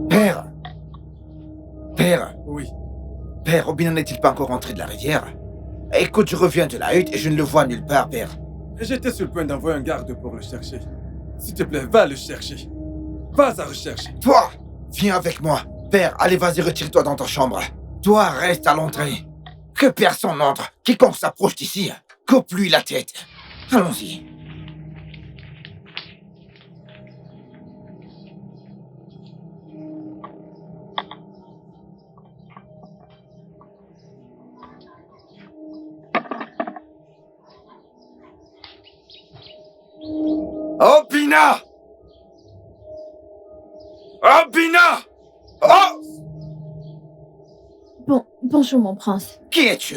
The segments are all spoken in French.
Père! Père! Oui. Père, Obina n'est-il pas encore rentré de la rivière? Écoute, je reviens de la hutte et je ne le vois nulle part, père. J'étais sur le point d'envoyer un garde pour le chercher. S'il te plaît, va le chercher. Va à sa recherche. Toi! Viens avec moi. Père, allez, vas-y, retire-toi dans ta chambre. Toi, reste à l'entrée. Que personne n'entre. Quiconque s'approche d'ici, coupe-lui la tête. Allons-y. Obina! Obina! Oh! Bonjour mon prince. Qui es-tu?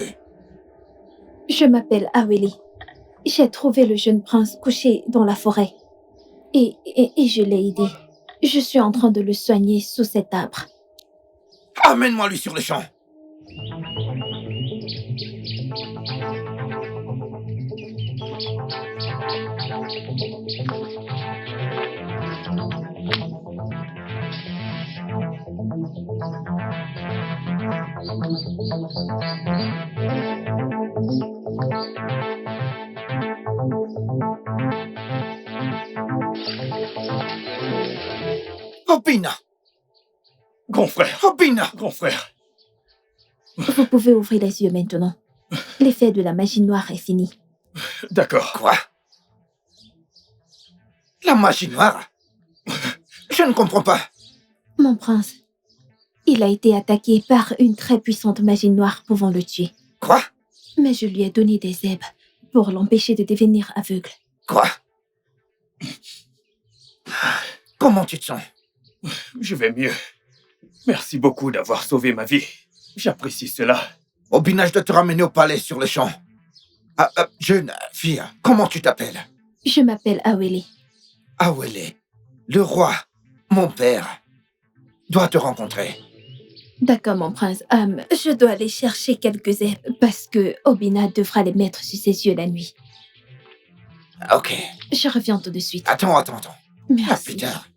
Je m'appelle Aweli. J'ai trouvé le jeune prince couché dans la forêt. Et je l'ai aidé. Je suis en train de le soigner sous cet arbre. Amène-moi lui sur le champ. Obina! Grand frère, Obina! grand frère. Vous pouvez ouvrir les yeux maintenant. L'effet de la magie noire est fini. D'accord. Quoi? La magie noire? Je ne comprends pas. Mon prince, il a été attaqué par une très puissante magie noire pouvant le tuer. Quoi? Mais je lui ai donné des herbes pour l'empêcher de devenir aveugle. Quoi? Comment tu te sens? Je vais mieux. Merci beaucoup d'avoir sauvé ma vie. J'apprécie cela. Obina, je dois te ramener au palais sur le champ. Jeune fille, comment tu t'appelles? Je m'appelle Aweli. Awele, le roi, mon père, doit te rencontrer. D'accord, mon prince. Je dois aller chercher quelques herbes parce que Obina devra les mettre sur ses yeux la nuit. Ok. Je reviens tout de suite. Attends. À Merci. plus tard.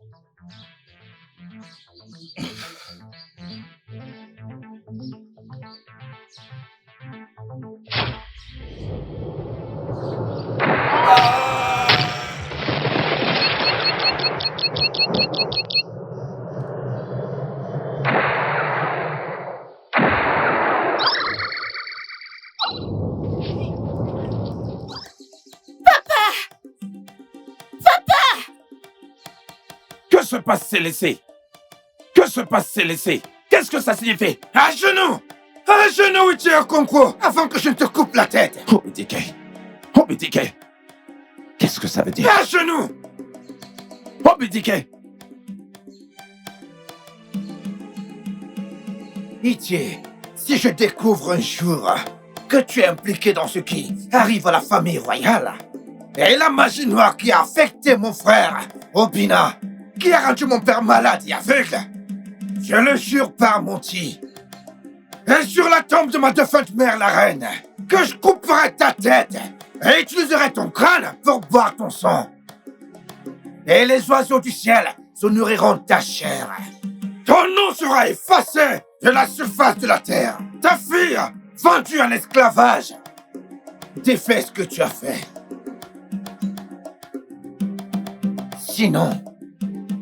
Que se passe, Célessé? Que se passe, Célessé? Qu'est-ce que ça signifie? À genoux! À genoux, Ichiro Konko, avant que je ne te coupe la tête! Obidike. Obidike. Qu'est-ce que ça veut dire? À genoux! Obidike. Ichi, si je découvre un jour que tu es impliqué dans ce qui arrive à la famille royale, et la magie noire qui a affecté mon frère, Obina, qui a rendu mon père malade et aveugle, je le jure par Monty, et sur la tombe de ma défunte mère, la reine, que je couperai ta tête et utiliserai ton crâne pour boire ton sang. Et les oiseaux du ciel se nourriront de ta chair. Ton nom sera effacé de la surface de la terre. Ta fille, vendue en esclavage. Défais ce que tu as fait. Sinon,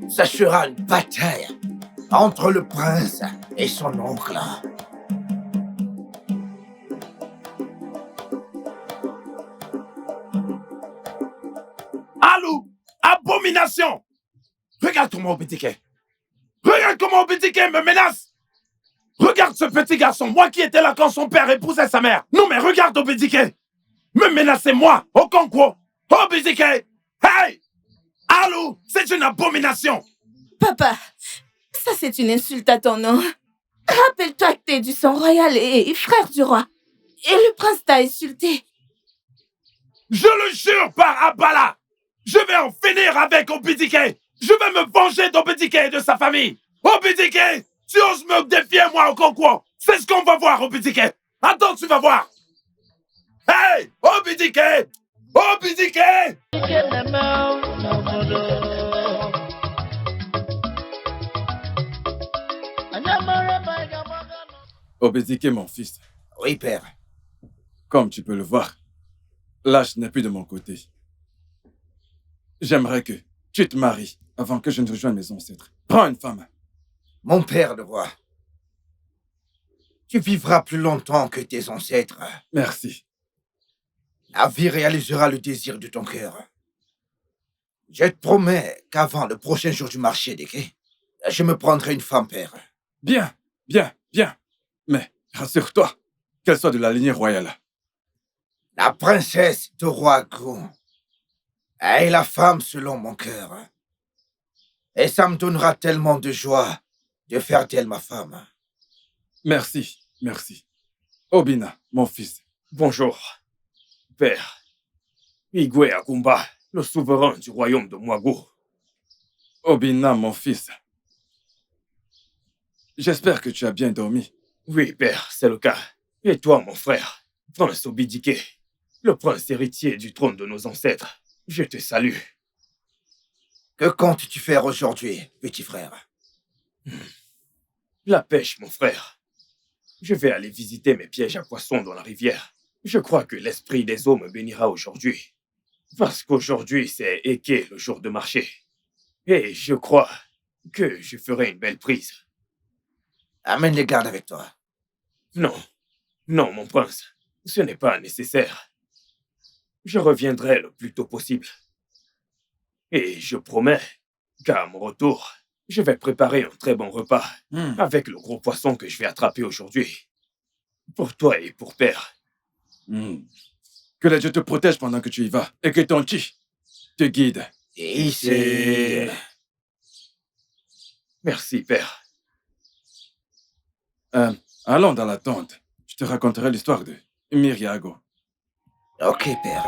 ça sera une bataille entre le prince et son oncle. Alou! Abomination! Regarde comment Obidike. Regarde comment Obidike me menace! Regarde ce petit garçon, moi qui étais là quand son père épousait sa mère. Non mais regarde Obidike! Me menacer moi, Okonkwo! Obidike! Hey! Alou! C'est une abomination! Papa, ça c'est une insulte à ton nom. Rappelle-toi que t'es du sang royal et frère du roi. Et le prince t'a insulté. Je le jure par Abala! Je vais en finir avec Obidike! Je vais me venger d'Obidike et de sa famille! Obidike! Tu oses me défier, moi, Okonkwo! C'est ce qu'on va voir, Obidike! Attends, tu vas voir! Hey! Obidike! Obidike! Obédiké, mon fils, Oui, père. comme tu peux le voir, l'âge n'est plus de mon côté. J'aimerais que tu te maries avant que je ne rejoigne mes ancêtres. Prends une femme. Mon père, le roi. Tu vivras plus longtemps que tes ancêtres. Merci. La vie réalisera le désir de ton cœur. Je te promets qu'avant le prochain jour du marché des quais, je me prendrai une femme, père. Bien, bien, bien. Mais rassure-toi, qu'elle soit de la lignée royale. La princesse de roi Gu est la femme selon mon cœur. Et ça me donnera tellement de joie de faire d'elle ma femme. Merci, merci. Obina, mon fils. Bonjour, père. Igwe Akumba, le souverain du royaume de Mwago. Obina, mon fils. J'espère que tu as bien dormi. Oui, père, c'est le cas. Et toi, mon frère, prince Obidike, le prince héritier du trône de nos ancêtres, je te salue. Que comptes-tu faire aujourd'hui, petit frère? La pêche, mon frère. Je vais aller visiter mes pièges à poissons dans la rivière. Je crois que l'esprit des eaux me bénira aujourd'hui. Parce qu'aujourd'hui, c'est Eke, le jour de marché. Et je crois que je ferai une belle prise. Amène les gardes avec toi. Non, non, mon prince, ce n'est pas nécessaire. Je reviendrai le plus tôt possible. Et je promets qu'à mon retour, je vais préparer un très bon repas avec le gros poisson que je vais attraper aujourd'hui. Pour toi et pour père. Que les dieux te protègent pendant que tu y vas et que ton chi te guide. Ici. Merci, père. Allons dans la tente. Je te raconterai l'histoire de Miriago. Ok, père.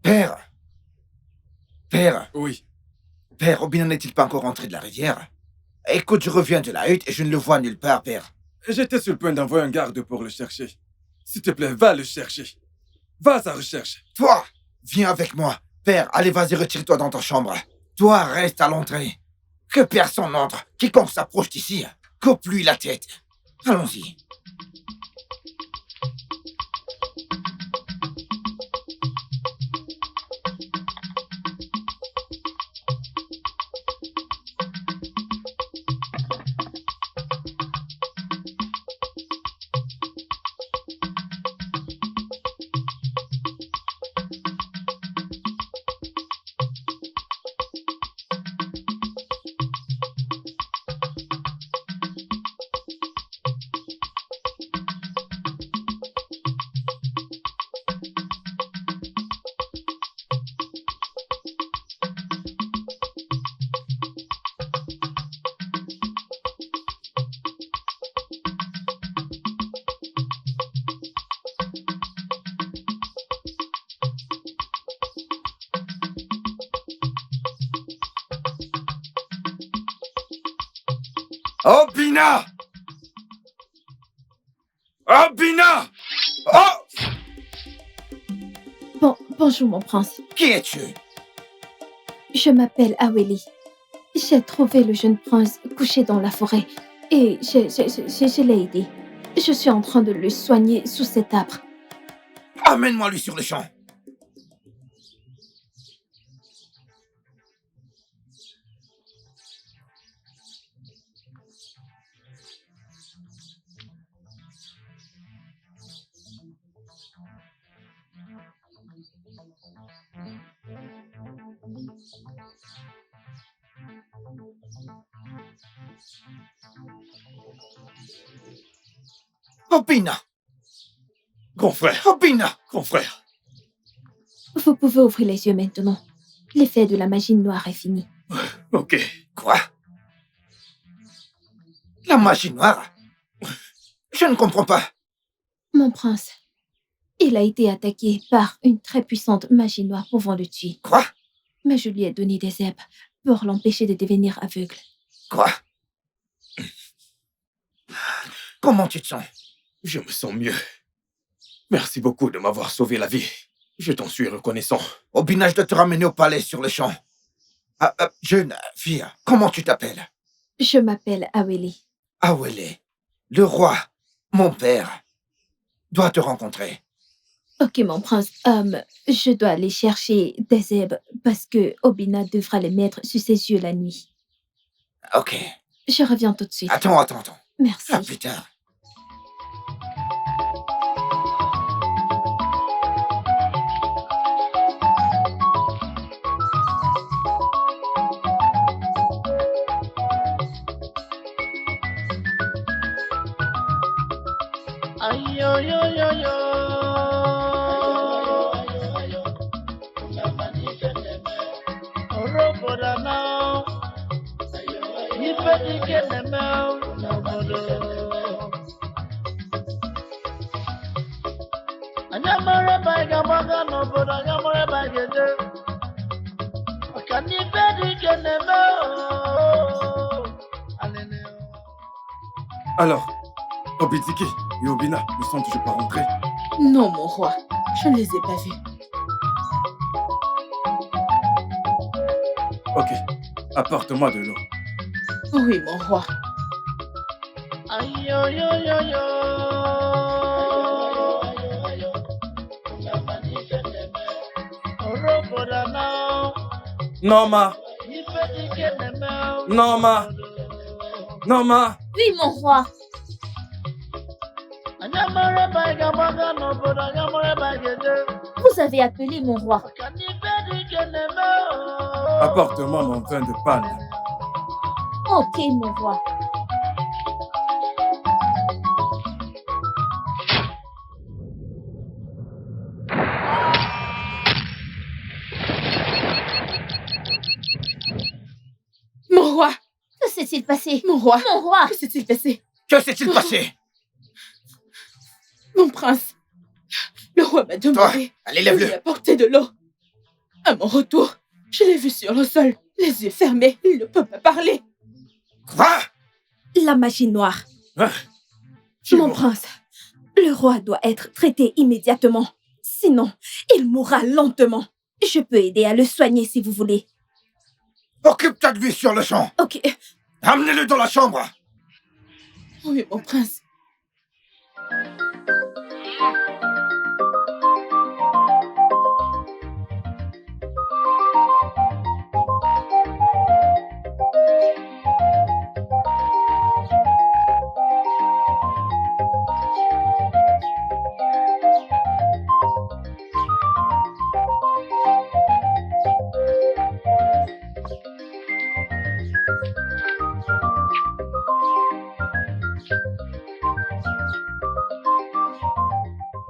Père. Père. Oui. Père, Obina n'est-il pas encore rentré de la rivière? Écoute, je reviens de la hutte et je ne le vois nulle part, père. J'étais sur le point d'envoyer un garde pour le chercher. S'il te plaît, va le chercher. Va à sa recherche. Toi, viens avec moi. Père, allez, vas-y, retire-toi dans ta chambre. Toi, reste à l'entrée. Que personne n'entre. Quiconque s'approche d'ici, coupe-lui la tête. Allons-y. Obina! Obina! Oh! Bonjour, mon prince. Qui es-tu? Je m'appelle Aweli. J'ai trouvé le jeune prince couché dans la forêt et je l'ai aidé. Je suis en train de le soigner sous cet arbre. Amène-moi lui sur le champ. Obina! Grand frère, Obina! grand frère. Vous pouvez ouvrir les yeux maintenant. L'effet de la magie noire est fini. Ok. Quoi? La magie noire? Je ne comprends pas. Mon prince, il a été attaqué par une très puissante magie noire pouvant le tuer. Quoi? Mais je lui ai donné des herbes pour l'empêcher de devenir aveugle. Quoi? Comment tu te sens? Je me sens mieux. Merci beaucoup de m'avoir sauvé la vie. Je t'en suis reconnaissant. Obina, je dois te ramener au palais sur le champ. Jeune fille, comment tu t'appelles? Je m'appelle Aweli. Awele, le roi, mon père, doit te rencontrer. Ok, mon prince. Je dois aller chercher des herbes parce que Obina devra les mettre sur ses yeux la nuit. Ok. Je reviens tout de suite. Attends. Merci. À plus tard. Alors, Obitike et Obina ne sont toujours pas rentrés. Non, mon roi, je ne les ai pas vus. Ok, apporte-moi de l'eau. Oui, mon roi. Norma! Norma! Norma! Oui, mon roi. Vous avez appelé mon roi. Apporte-moi mon vin de panne. Ok, mon roi. Mon roi! Que s'est-il passé? Mon roi! Mon roi! Que s'est-il passé? Que s'est-il passé? Mon prince! Le roi m'a Toi, demandé allez, de lui lève-le. apporter de l'eau. À mon retour, je l'ai vu sur le sol, les yeux fermés, il ne peut pas parler. Quoi? La magie noire. Hein? Mon prince, le roi doit être traité immédiatement. Sinon, il mourra lentement. Je peux aider à le soigner si vous voulez. Occupe-toi de lui sur le champ. Ok. Amenez-le dans la chambre. Oui, mon prince.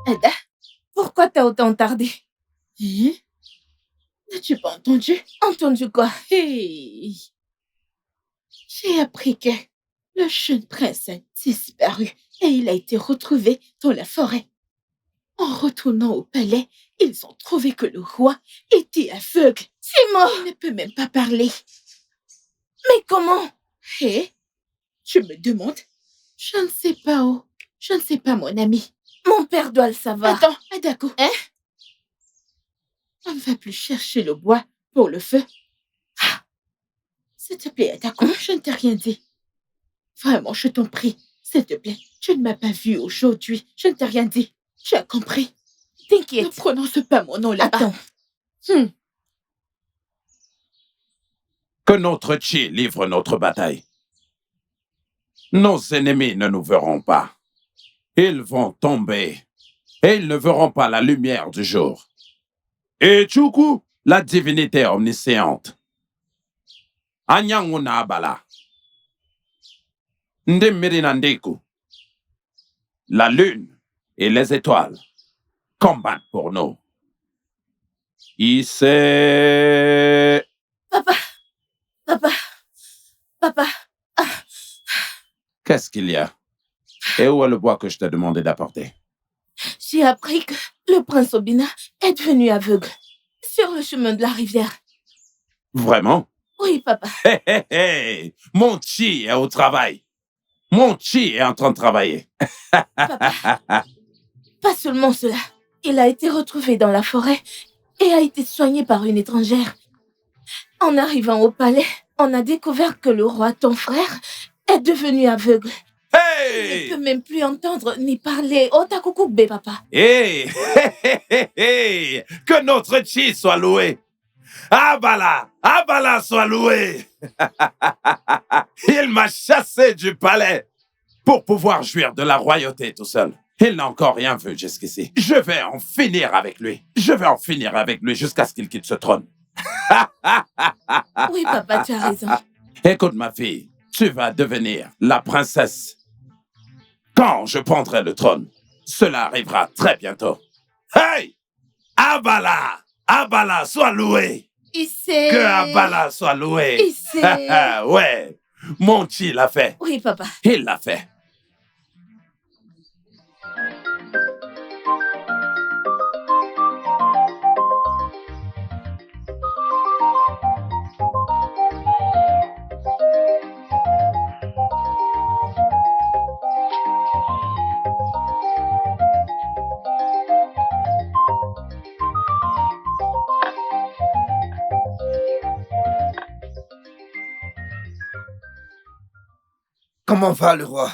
Ada, Pourquoi t'as autant tardé? hein? N'as-tu pas entendu? Entendu quoi? Hey! J'ai appris que le jeune prince a disparu et il a été retrouvé dans la forêt. En retournant au palais, ils ont trouvé que le roi était aveugle. C'est mort! Il ne peut même pas parler. Mais comment? Et tu me demandes? Je ne sais pas où. Je ne sais pas, mon ami. Mon père doit le savoir. Attends, Adako. Hein? On ne va plus chercher le bois pour le feu. Ah! S'il te plaît, Adako, je ne t'ai rien dit. Vraiment, je t'en prie. S'il te plaît, tu ne m'as pas vu aujourd'hui. Je ne t'ai rien dit. Tu as compris? Ne T'inquiète. prononce pas mon nom là-bas. Attends. Que notre Chi livre notre bataille. Nos ennemis ne nous verront pas. Ils vont tomber et ils ne verront pas la lumière du jour. Et Chuku, la divinité omnisciente. Anyanguna abala. Ndemirinandeku. La lune et les étoiles combattre pour nous. Ici. Papa, papa, papa. Qu'est-ce qu'il y a? Et où est le bois que je t'ai demandé d'apporter? J'ai appris que le prince Obina est devenu aveugle sur le chemin de la rivière. Vraiment? Oui, papa. Hé, hé, hé! Mon chi est au travail. Mon chi est en train de travailler. Papa, pas seulement cela. Il a été retrouvé dans la forêt et a été soigné par une étrangère. En arrivant au palais, on a découvert que le roi, ton frère, est devenu aveugle. Il Hey! ne peut même plus entendre ni parler. Otakukugbe, papa. Hey! Hé, hé, hé, hé! Que notre chi soit loué. Abala soit loué. Il m'a chassé du palais pour pouvoir jouir de la royauté tout seul. Il n'a encore rien vu jusqu'ici. Je vais en finir avec lui. Je vais en finir avec lui jusqu'à ce qu'il quitte ce trône. Oui, papa, tu as raison. Écoute, ma fille, tu vas devenir la princesse. Quand je prendrai le trône, cela arrivera très bientôt. Hey! Abala, sois loué. Ici. Que Abala soit loué. Ici. Ouais, mon chi l'a fait. Oui, papa. Il l'a fait. Comment va le roi?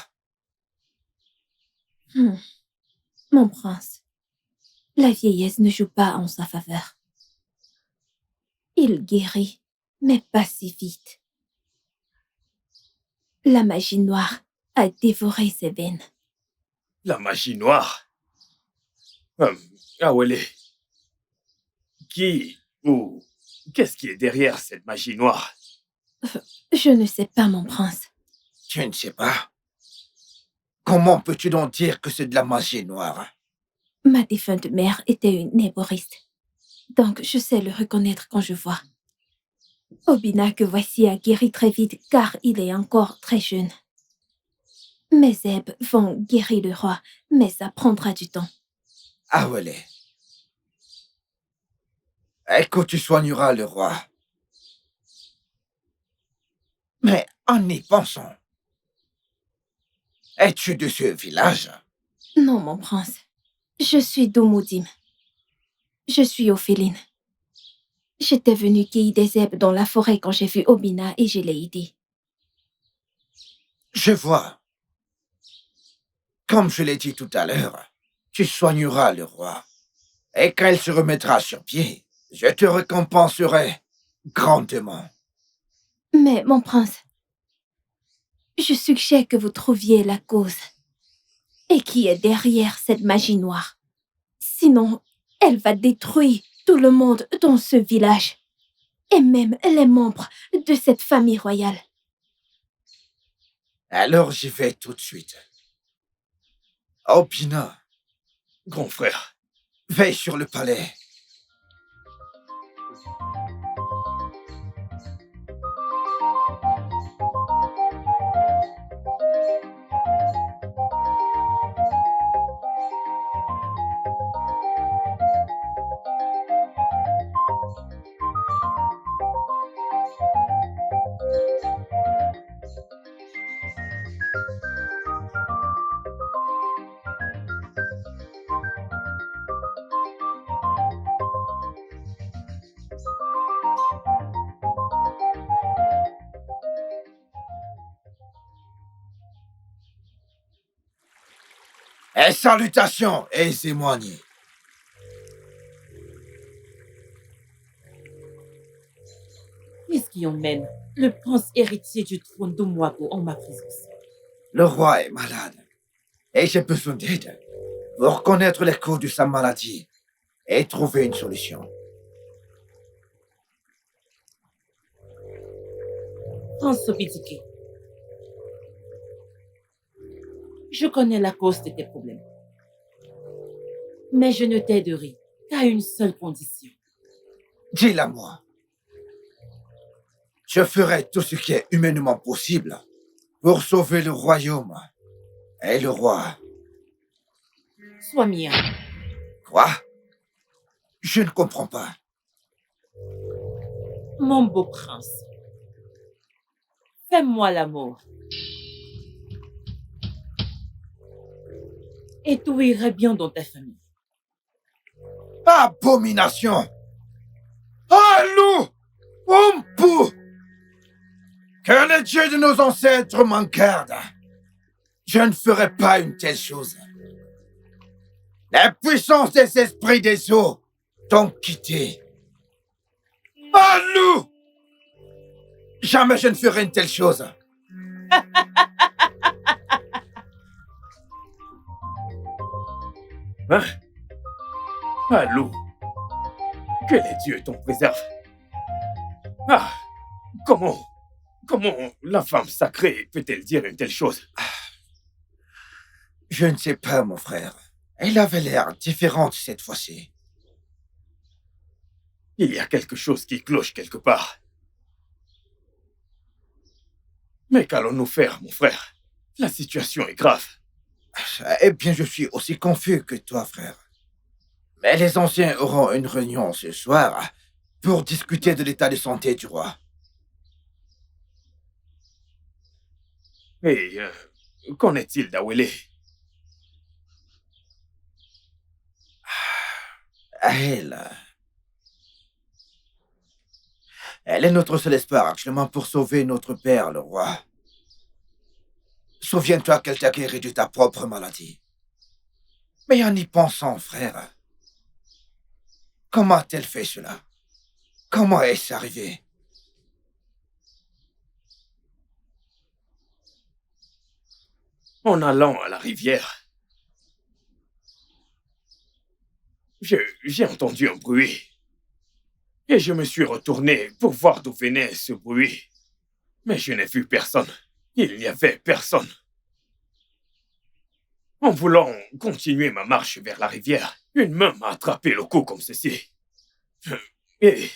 Mon prince, la vieillesse ne joue pas en sa faveur. Il guérit, mais pas si vite. La magie noire a dévoré ses veines. La magie noire. Awele. Qui ou qu'est-ce qui est derrière cette magie noire? Je ne sais pas, mon prince. Tu ne sais pas? Comment peux-tu donc dire que c'est de la magie noire? Ma défunte mère était une néboriste. Donc, je sais le reconnaître quand je vois. Obina que voici a guéri très vite car il est encore très jeune. Mes zèbres vont guérir le roi, mais ça prendra du temps. Ah, ouais. Écoute, tu soigneras le roi. Mais en y pensant, es-tu de ce village? Non, mon prince. Je suis d'Omoudim. Je suis Ophéline. J'étais venue cueillir des zèbres dans la forêt quand j'ai vu Obina et je l'ai aidé. Je vois. Comme je l'ai dit tout à l'heure, tu soigneras le roi. Et quand il se remettra sur pied, je te récompenserai grandement. Mais, mon prince, je suggère que vous trouviez la cause. Et qui est derrière cette magie noire. Sinon, elle va détruire tout le monde dans ce village. Et même les membres de cette famille royale. Alors j'y vais tout de suite. Obina, Grand frère. veille sur le palais. Et salutations, Ezemwani. Qu'est-ce qui emmène le prince héritier du trône d'Omwago en ma présence? Le roi est malade. Et j'ai besoin d'aide pour connaître les causes de sa maladie et trouver une solution. Prince Obidike, je connais la cause de tes problèmes. Mais je ne t'aiderai qu'à une seule condition. Dis-la moi. Je ferai tout ce qui est humainement possible pour sauver le royaume et le roi. Sois mien. Quoi? Je ne comprends pas. Mon beau prince, fais-moi l'amour. Et tout irait bien dans ta famille. Abomination! Allô! Ompu! Que le Dieu de nos ancêtres m'en garde. Je ne ferai pas une telle chose. La puissance des esprits des eaux t'ont quitté. Allô! Jamais je ne ferai une telle chose. Hein? Allô? Que les dieux t'en préservent. Ah! Comment la femme sacrée peut-elle dire une telle chose? Je ne sais pas, mon frère. Elle avait l'air différente cette fois-ci. Il y a quelque chose qui cloche quelque part. Mais qu'allons-nous faire, mon frère? La situation est grave. Eh bien, je suis aussi confus que toi, frère. Mais les anciens auront une réunion ce soir pour discuter de l'état de santé du roi. Et qu'en est-il d'Awele? Elle est notre seul espoir actuellement pour sauver notre père, le roi. Souviens-toi qu'elle t'a guéri de ta propre maladie. Mais en y pensant, frère, comment a-t-elle fait cela? Comment est-ce arrivé? En allant à la rivière, j'ai entendu un bruit. Et je me suis retourné pour voir d'où venait ce bruit. Mais je n'ai vu personne. Il n'y avait personne. En voulant continuer ma marche vers la rivière, une main m'a attrapé le cou comme ceci. Et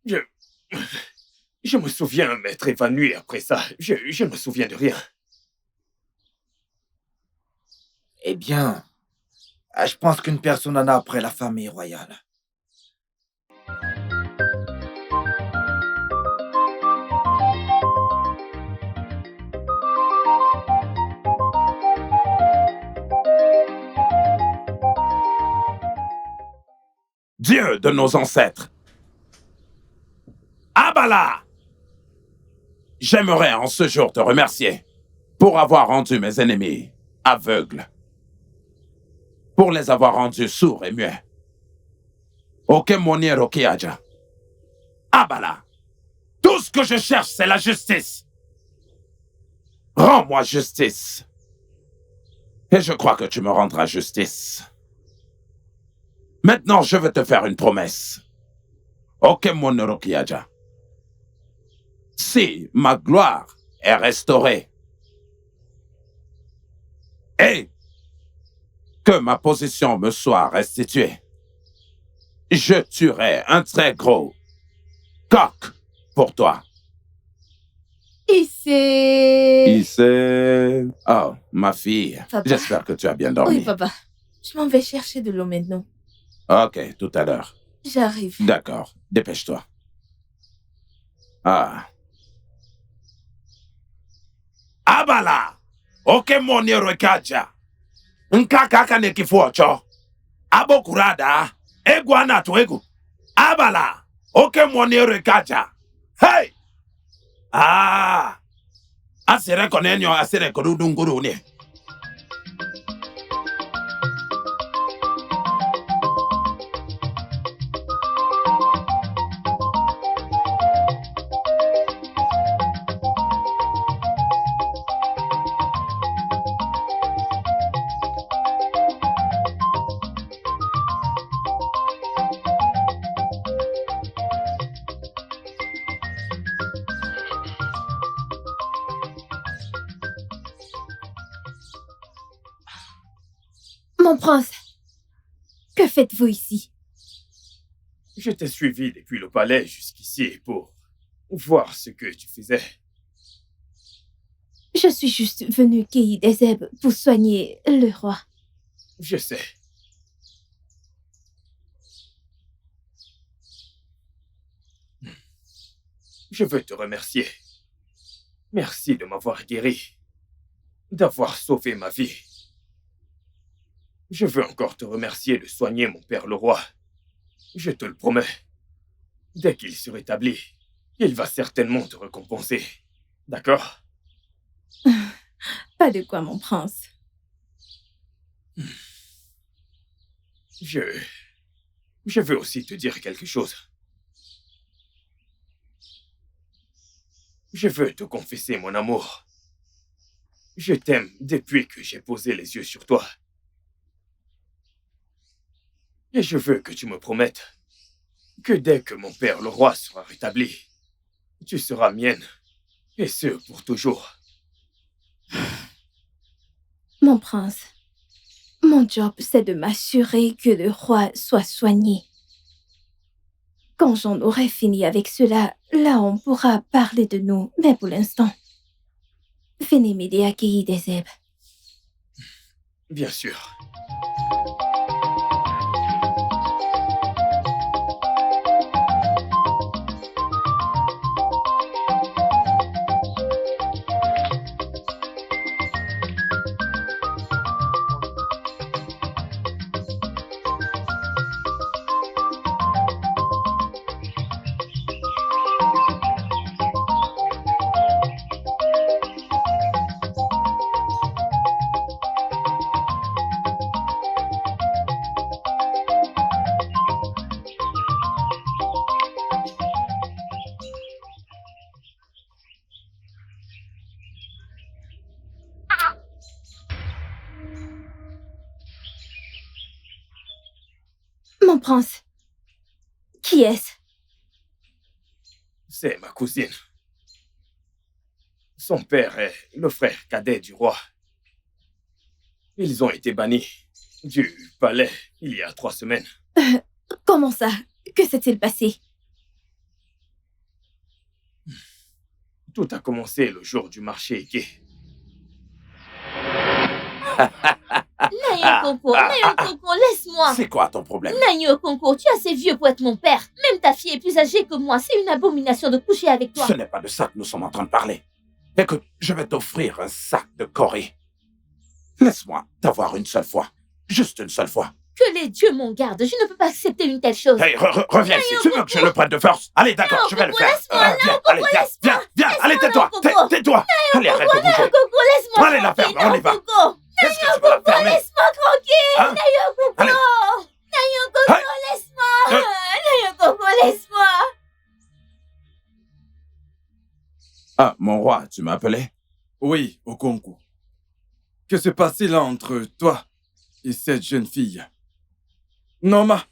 je me souviens m'être évanoui après ça. Je ne me souviens de rien. Eh bien, je pense qu'une personne en a après la famille royale. Dieu de nos ancêtres. Abala! J'aimerais en ce jour te remercier pour avoir rendu mes ennemis aveugles, pour les avoir rendus sourds et muets. Okemoni Rokiaja. Abala! Tout ce que je cherche, c'est la justice. Rends-moi justice. Et je crois que tu me rendras justice. Maintenant, je veux te faire une promesse. Okemoni Rokiaja. Si ma gloire est restaurée et que ma position me soit restituée, je tuerai un très gros coq pour toi. Issé. Oh, ma fille. Papa. J'espère que tu as bien dormi. Oui, papa. Je m'en vais chercher de l'eau maintenant. Ok, tout à l'heure. J'arrive. D'accord, dépêche-toi. Ah. Abala! Okemoni Rokaja. Nkaka ne kifuocho. Abo kurada. Egwana tuegu. Abala! Okemoni Rokaja. Hey! Ah! Asere konenyo asere korudunguru ne. Mon prince, faites-vous ici? Je t'ai suivi depuis le palais jusqu'ici pour voir ce que tu faisais. Je suis juste venue Kéhi Dezeb pour soigner le roi. Je sais. Je veux te remercier. Merci de m'avoir guéri, d'avoir sauvé ma vie. Je veux encore te remercier de soigner mon père le roi. Je te le promets. Dès qu'il se rétablit, il va certainement te récompenser. D'accord? Pas de quoi, mon prince. Je veux aussi te dire quelque chose. Je veux te confesser mon amour. Je t'aime depuis que j'ai posé les yeux sur toi. Et je veux que tu me promettes que dès que mon père le roi sera rétabli, tu seras mienne, et ce pour toujours. Mon prince, mon job, c'est de m'assurer que le roi soit soigné. Quand j'en aurai fini avec cela, là on pourra parler de nous, mais pour l'instant, venez m'aider à Kéhi Dezeb. Bien sûr. Mon prince, qui est-ce? C'est ma cousine. Son père est le frère cadet du roi. Ils ont été bannis du palais il y a 3 semaines. Comment ça? Que s'est-il passé? Tout a commencé le jour du marché gay. Nayo Coco, laisse-moi. C'est quoi ton problème? Nayo Coco, tu es assez vieux pour être mon père. Même ta fille est plus âgée que moi. C'est une abomination de coucher avec toi. Ce n'est pas de ça que nous sommes en train de parler. Écoute, je vais t'offrir un sac de Corée. Laisse-moi t'avoir une seule fois. Juste une seule fois. Que les dieux m'en gardent. Je ne peux pas accepter une telle chose. Hey, reviens ici. Tu veux que je le prenne de force? Allez, d'accord, je vais le faire. Viens, allez, viens, allez, tais-toi. Tais-toi. Allez, arrête de bouger. Coco, laisse-moi. Allez, la ferme, on y va. Coco. Qu'est-ce que tu veux la fermer? Laisse-moi tranquille. Hein? Nayo Coco. Allez. Nayo Coco, Hey. laisse-moi. Nayo Coco, laisse-moi. Ah, mon roi, tu m'as appelé? Oui, Okonkwo. Que se passe-t-il entre toi et cette jeune fille? Norma,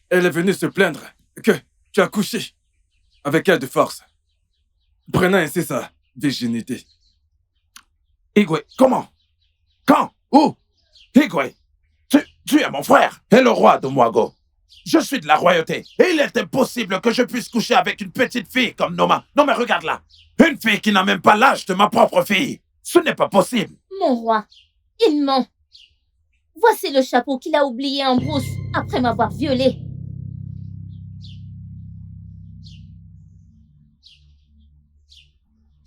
elle est venue se plaindre que tu as couché avec elle de force, prenant ainsi sa virginité. Igwe, comment? Quand? Où? Igwe, tu es mon frère et le roi de Mwago. Je suis de la royauté et il est impossible que je puisse coucher avec une petite fille comme Noma. Non mais regarde là, une fille qui n'a même pas l'âge de ma propre fille. Ce n'est pas possible. Mon roi, il ment. Voici le chapeau qu'il a oublié en brousse après m'avoir violée.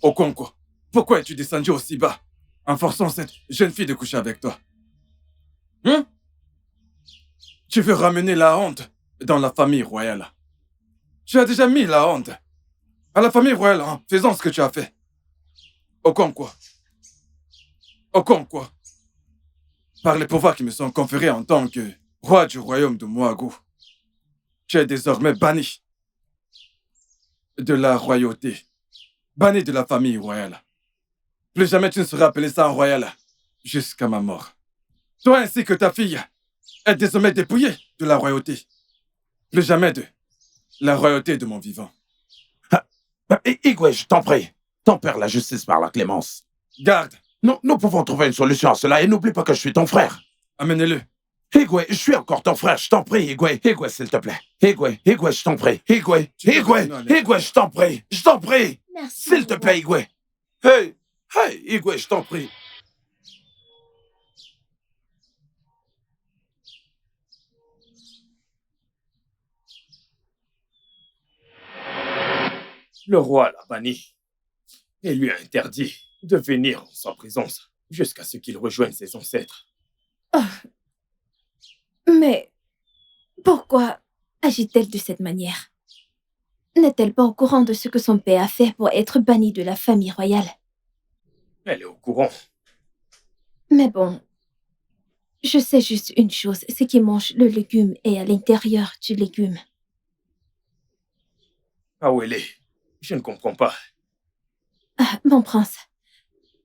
Okonkwo, pourquoi es-tu descendu aussi bas en forçant cette jeune fille de coucher avec toi? Tu veux ramener la honte dans la famille royale. Tu as déjà mis la honte à la famille royale en faisant ce que tu as fait. Okonkwo, par les pouvoirs qui me sont conférés en tant que roi du royaume de Mwago, tu es désormais banni de la royauté, banni de la famille royale. Plus jamais tu ne seras appelé ça en royal jusqu'à ma mort. Toi ainsi que ta fille êtes désormais dépouillés de la royauté. Plus jamais de la royauté de mon vivant. Igwe, je t'en prie, tempère la justice par la clémence. Garde, Nous pouvons trouver une solution à cela et n'oublie pas que je suis ton frère. amenez-le. Igwe, je suis encore ton frère, je t'en prie, Igwe. Igwe, s'il te plaît. Igwe, je t'en prie. Igwe, je t'en prie. Je t'en prie. Merci. S'il te plaît, Igwe. Hey, Igwe, je t'en prie. Le roi l'a banni et lui a interdit de venir en sa présence jusqu'à ce qu'il rejoigne ses ancêtres. Mais pourquoi agit-elle de cette manière? N'est-elle pas au courant de ce que son père a fait pour être banni de la famille royale? Elle est au courant. Mais bon, je sais juste une chose, c'est qu'il mange le légume et à l'intérieur du légume. Awele, je ne comprends pas. Ah, mon prince,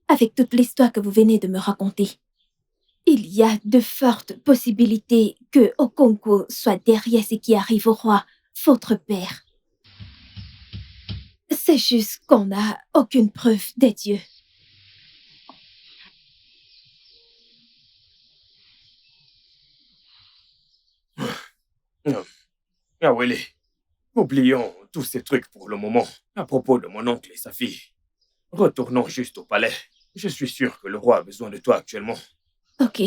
avec toute l'histoire que vous venez de me raconter, il y a de fortes possibilités que Okonkwo soit derrière ce qui arrive au roi, votre père. C'est juste qu'on n'a aucune preuve des dieux. Awele, oublions tous ces trucs pour le moment. À propos de mon oncle et sa fille, retournons juste au palais. Je suis sûr que le roi a besoin de toi actuellement. Ok.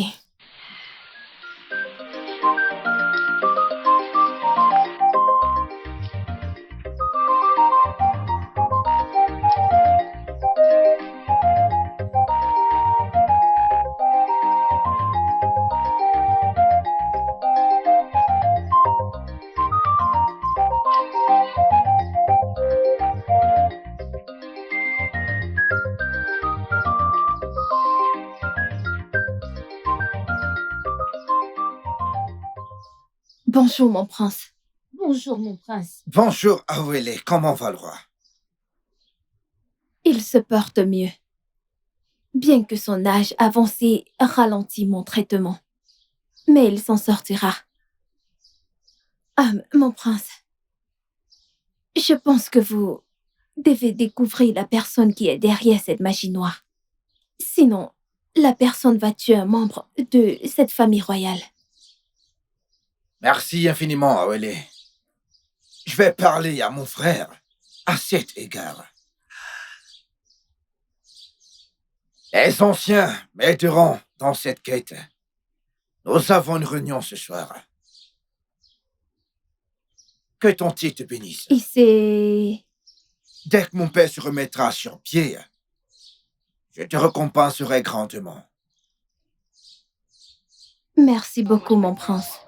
Bonjour, mon prince. Bonjour, mon prince. Bonjour, Awele. Comment va le roi? Il se porte mieux. Bien que son âge avancé ralentit mon traitement. Mais il s'en sortira. Ah, mon prince. Je pense que vous devez découvrir la personne qui est derrière cette magie noire. Sinon, la personne va tuer un membre de cette famille royale. Merci infiniment, Awele. Je vais parler à mon frère à cet égard. Les anciens m'aideront dans cette quête. Nous avons une réunion ce soir. Que ton titre te bénisse. Et c'est... Dès que mon père se remettra sur pied, je te récompenserai grandement. Merci beaucoup, mon prince.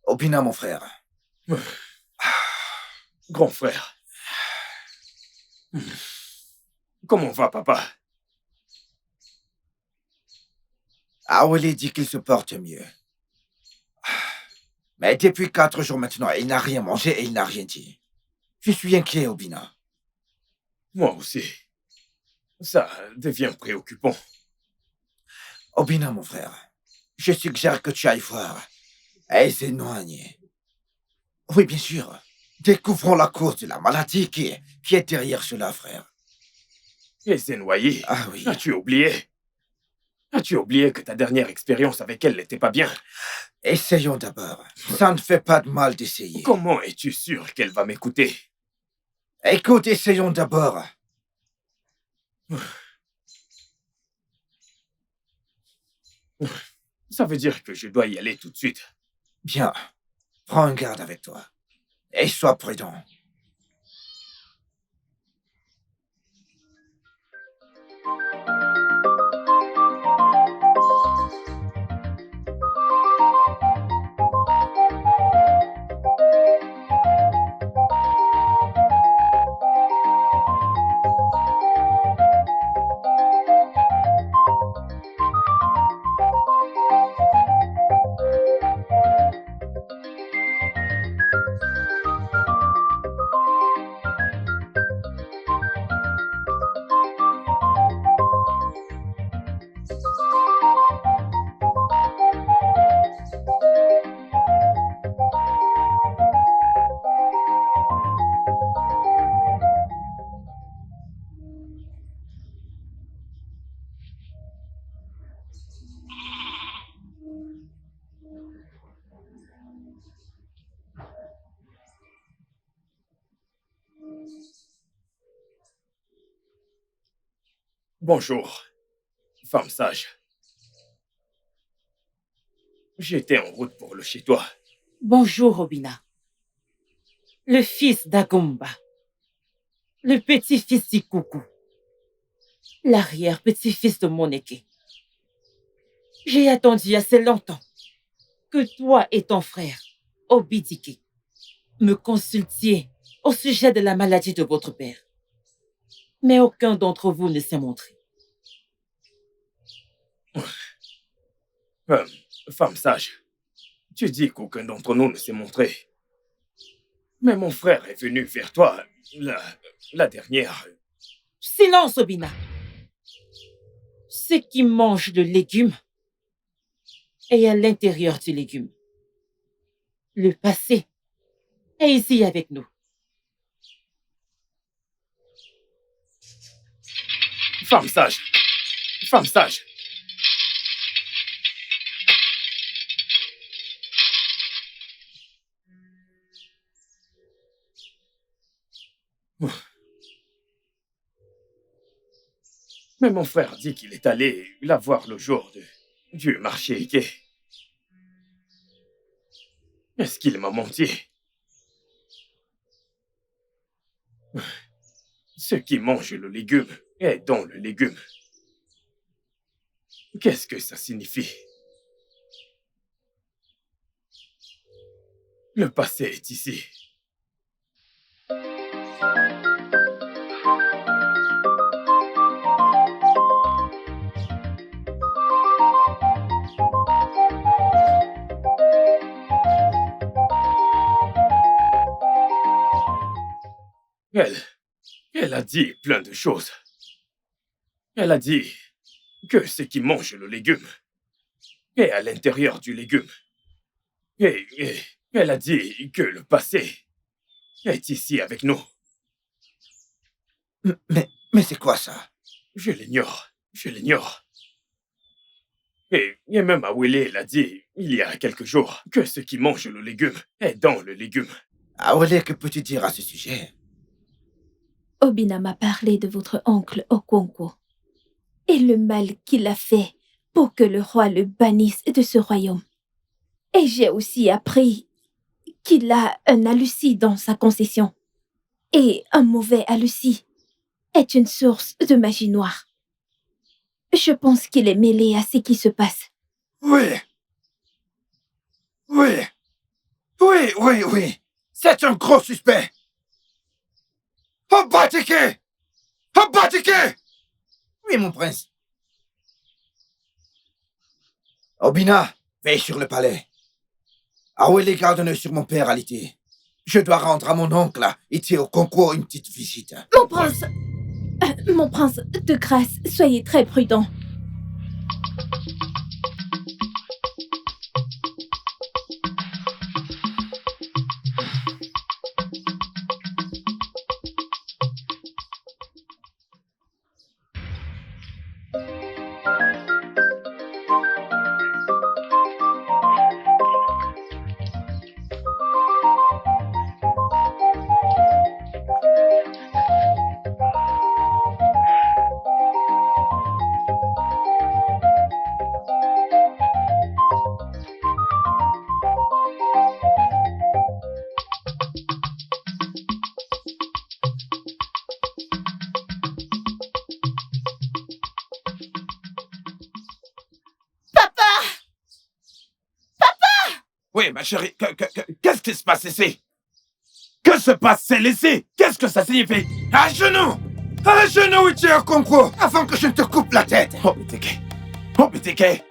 Obina, mon frère. Grand frère. Comment va, papa? Awele dit qu'il se porte mieux. Mais depuis 4 jours maintenant, il n'a rien mangé et il n'a rien dit. Je suis inquiet, Obina. Moi aussi. Ça devient préoccupant. Obina, mon frère, je suggère que tu ailles voir Ezenwanye. Oui, bien sûr. Découvrons la cause de la maladie qui est derrière cela, frère. Ezenwanye, Ah oui. as-tu oublié? As-tu oublié que ta dernière expérience avec elle n'était pas bien? Essayons d'abord. Ça ne fait pas de mal d'essayer. Comment es-tu sûr qu'elle va m'écouter? Écoute, essayons d'abord. Ça veut dire que je dois y aller tout de suite. Bien. Prends un garde avec toi. Et sois prudent. Bonjour, femme sage. J'étais en route pour le chez toi. Bonjour, Obina. Le fils d'Agomba. Le petit-fils d'Ikuku. L'arrière-petit-fils de Moneke. J'ai attendu assez longtemps que toi et ton frère, Obidike, me consultiez au sujet de la maladie de votre père. Mais aucun d'entre vous ne s'est montré. Femme sage, tu dis qu'aucun d'entre nous ne s'est montré. Mais mon frère est venu vers toi la dernière. Silence, Obina. Ce qui mange le légume est à l'intérieur du légume. Le passé est ici avec nous. Femme sage, femme sage. Mais mon frère dit qu'il est allé la voir le jour du marché gay. Est-ce qu'il m'a menti? Ce qui mange le légume est dans le légume. Qu'est-ce que ça signifie? Le passé est ici. Elle a dit plein de choses. Elle a dit que ce qui mange le légume est à l'intérieur du légume. Et elle a dit que le passé est ici avec nous. Mais c'est quoi ça? Je l'ignore. Et même Awele l'a dit il y a quelques jours que ce qui mange le légume est dans le légume. Awele, que peux-tu dire à ce sujet? Obina m'a parlé de votre oncle Okonkwo et le mal qu'il a fait pour que le roi le bannisse de ce royaume. Et j'ai aussi appris qu'il a un Alusi dans sa concession. Et un mauvais Alusi est une source de magie noire. Je pense qu'il est mêlé à ce qui se passe. Oui. C'est un gros suspect. Obadike! Oui, mon prince. Obina, veille sur le palais. Awele garde un œil sur mon père, Alité. Je dois rendre à mon oncle, Ité Okonkwo, une petite visite. Mon prince, de grâce, soyez très prudent. Oui, ma chérie, qu'est-ce qui se passe ici? Que se passe-t-il ici? Qu'est-ce que ça signifie? À genoux, Ité Okonkwo, avant que je ne te coupe la tête. Obidike.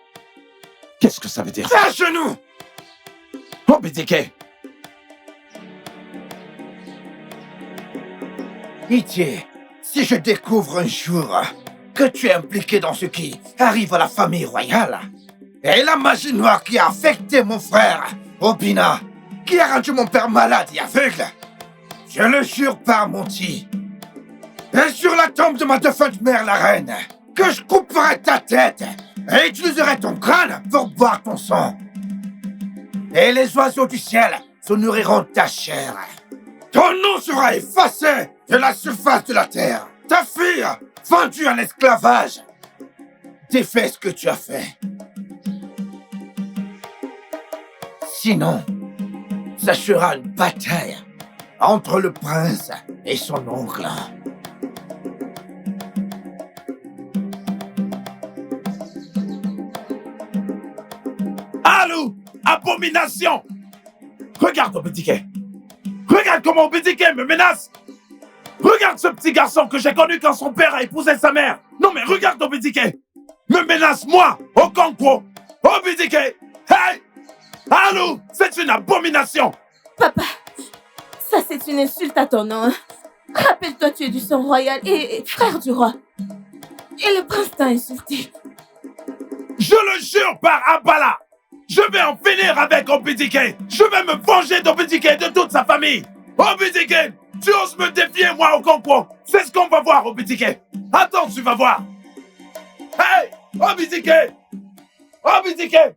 Qu'est-ce que ça veut dire? À genoux. Obidike. Ité, si je découvre un jour que tu es impliqué dans ce qui arrive à la famille royale, et la magie noire qui a affecté mon frère, Obina, qui a rendu mon père malade et aveugle, je le jure par Monty, et sur la tombe de ma défunte mère, la reine, que je couperai ta tête et utiliserai ton crâne pour boire ton sang. Et les oiseaux du ciel se nourriront de ta chair. Ton nom sera effacé de la surface de la terre. Ta fille, vendue en esclavage. Défais ce que tu as fait. Sinon, ça sera une bataille entre le prince et son oncle. Alou, abomination! Regarde Obédiké. Regarde comment Obédiké me menace. Regarde ce petit garçon que j'ai connu quand son père a épousé sa mère. Non mais regarde Obédiké. Me menace moi, Okonkwo. Obédiké. Hey! Alou, c'est une abomination. Papa, ça c'est une insulte à ton nom. Hein. Rappelle-toi, tu es du sang royal et frère du roi. Et le prince t'a insulté. Je le jure par Abala. Je vais en finir avec Obédiké. Je vais me venger d'Obédiké et de toute sa famille. Obédiké, tu oses me défier, moi, Okonkwo. C'est ce qu'on va voir, Obédiké. Attends, tu vas voir. Hey, Obédiké. Obédiké.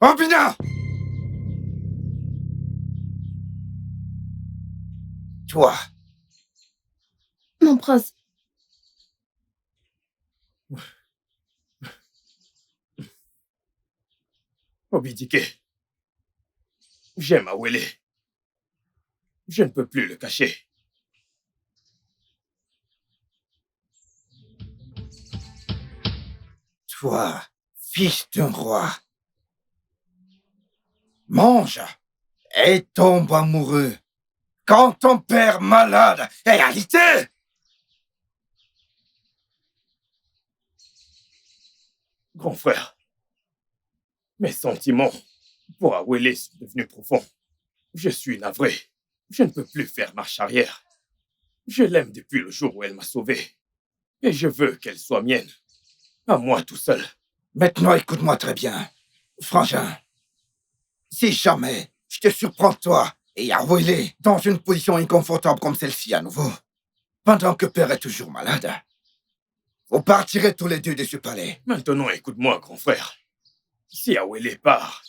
Obina! Toi, Mon prince, Obédiké, j'aime Awele. Je ne peux plus le cacher. toi, fils d'un roi, mange et tombe amoureux quand ton père malade est alité. Grand frère, mes sentiments pour Awele sont devenus profonds. Je suis navré. Je ne peux plus faire marche arrière. Je l'aime depuis le jour où elle m'a sauvé. Et je veux qu'elle soit mienne. À moi tout seul. Maintenant, écoute-moi très bien, frangin. Si jamais je te surprends, toi et Awele, dans une position inconfortable comme celle-ci à nouveau, pendant que père est toujours malade, vous partirez tous les deux de ce palais. Maintenant, écoute-moi, grand frère. Si Awele part,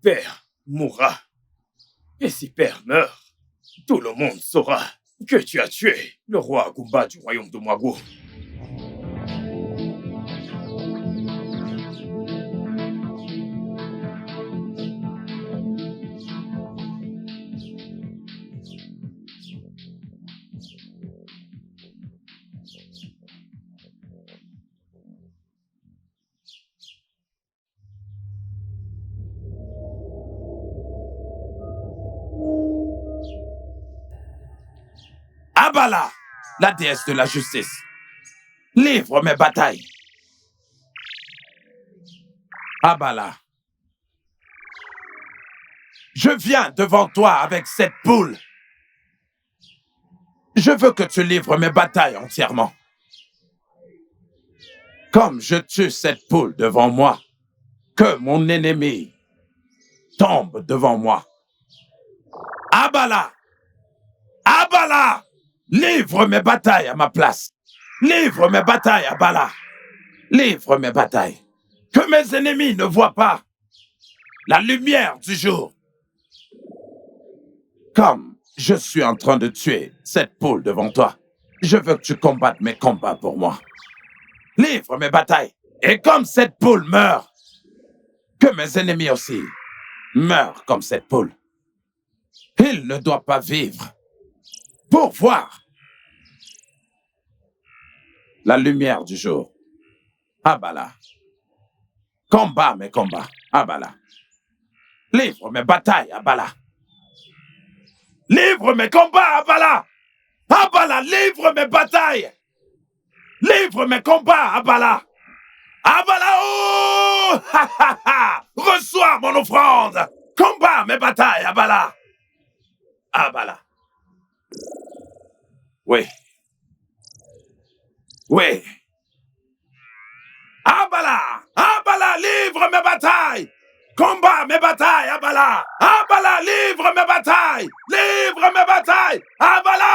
père mourra. Et si père meurt, tout le monde saura que tu as tué le roi Agumba du royaume de Mwago. Abala, la déesse de la justice, livre mes batailles. Abala, je viens devant toi avec cette poule. Je veux que tu livres mes batailles entièrement. Comme je tue cette poule devant moi, que mon ennemi tombe devant moi. Abala! Abala! Livre mes batailles à ma place. Livre mes batailles, Abala. Livre mes batailles. Que mes ennemis ne voient pas la lumière du jour. Comme je suis en train de tuer cette poule devant toi, je veux que tu combattes mes combats pour moi. Livre mes batailles. Et comme cette poule meurt, que mes ennemis aussi meurent comme cette poule. Il ne doit pas vivre pour voir la lumière du jour. Abala. Combat mes combats. Abala. Livre mes batailles, Abala. Livre mes combats, Abala. Abala, livre mes batailles. Livre mes combats, Abala. Abalao! Ha ha ha! Reçois mon offrande! Combat mes batailles, Abala! Abala. Oui. Oui. Abala! Abala, livre mes batailles! Combat mes batailles, Abala! Abala, livre mes batailles! Livre mes batailles! Abala!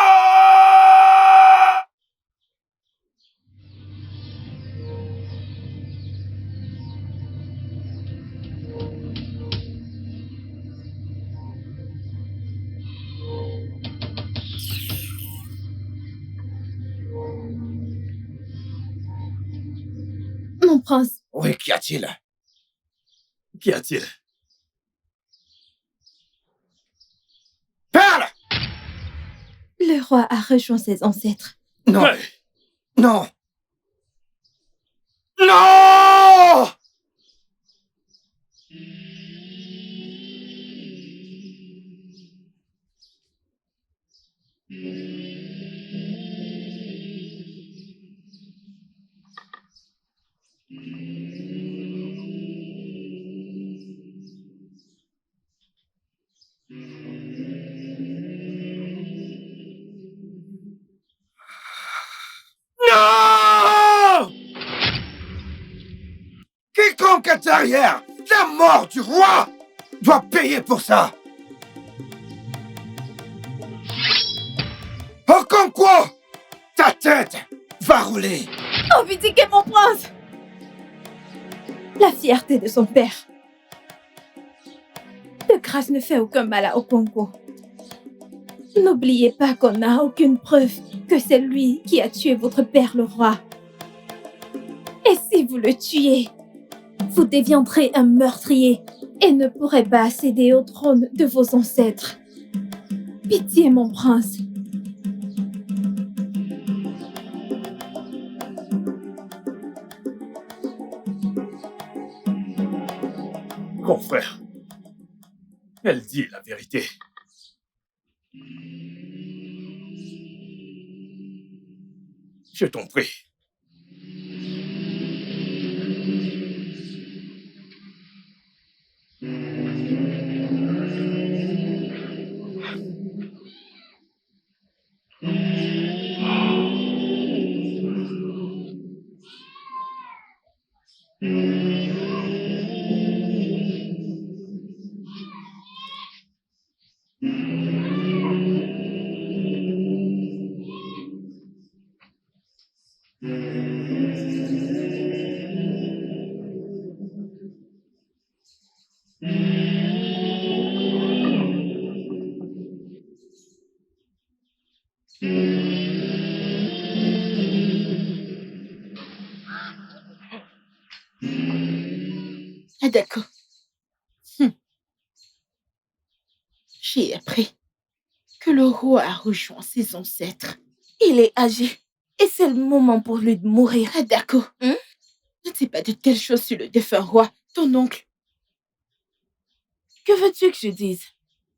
Mon prince, Oui, qu'y a-t-il? Qu'y a-t-il? Parle! le roi a rejoint ses ancêtres. Non, Ouais. non. Non! Non! Quiconque est derrière la mort du roi doit payer pour ça. Okonkwo, ta tête va rouler. Obidike, mon prince! La fierté de son père. De grâce, ne fait aucun mal à Okonkwo. N'oubliez pas qu'on n'a aucune preuve que c'est lui qui a tué votre père le roi. Et si vous le tuez, vous deviendrez un meurtrier et ne pourrez pas accéder au trône de vos ancêtres. Pitié, mon prince. Confrère, elle dit la vérité. Je t'en prie. Ah, d'accord. J'ai appris que le roi a rejoint ses ancêtres. Il est âgé et c'est le moment pour lui de mourir. Ah, d'accord. Je ne sais pas de telle chose sur le défunt roi, ton oncle. Que veux-tu que je dise?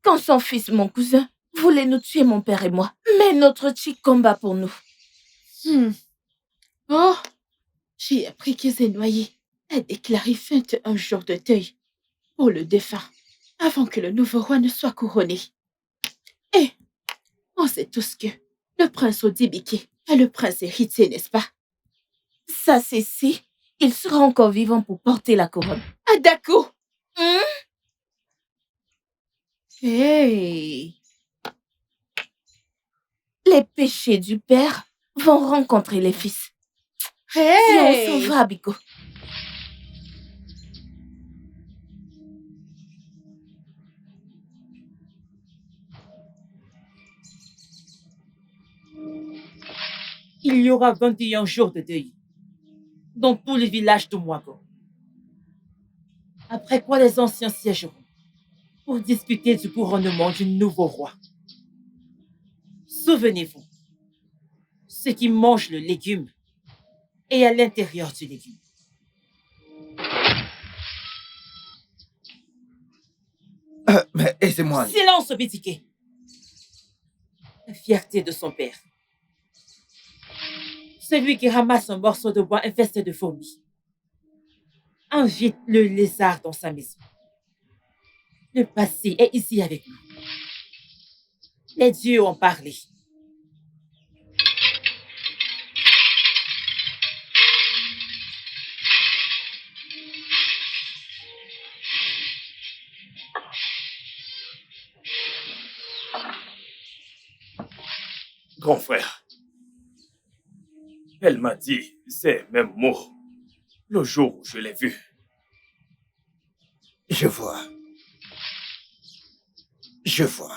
Quand son fils, mon cousin, voulait nous tuer, mon père et moi, mais notre chic combat pour nous. Oh, j'ai appris que Zenoyer a déclaré fin un jour de deuil pour le défunt, avant que le nouveau roi ne soit couronné. Et on sait tous que le prince Odibike est le prince héritier, n'est-ce pas? Ça, c'est si il sera encore vivant pour porter la couronne. Ah, d'accord. Hey. Les péchés du père vont rencontrer les fils. Hey! Viens, on s'en va, Biko. Il y aura 21 jours de deuil dans tout le village de Mwago. Après quoi les anciens siégeront pour discuter du couronnement du nouveau roi. Souvenez-vous, ceux qui mangent le légume est à l'intérieur du légume. Mais aisez-moi. Silence, Obidike. La fierté de son père. Celui qui ramasse un morceau de bois infesté de fourmis invite le lézard dans sa maison. Le passé est ici avec nous. Les dieux ont parlé. Grand frère, elle m'a dit ces mêmes mots le jour où je l'ai vue. Je vois. Je vois.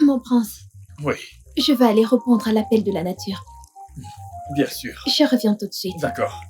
Mon prince, Oui, je vais aller répondre à l'appel de la nature. bien sûr. Je reviens tout de suite. D'accord.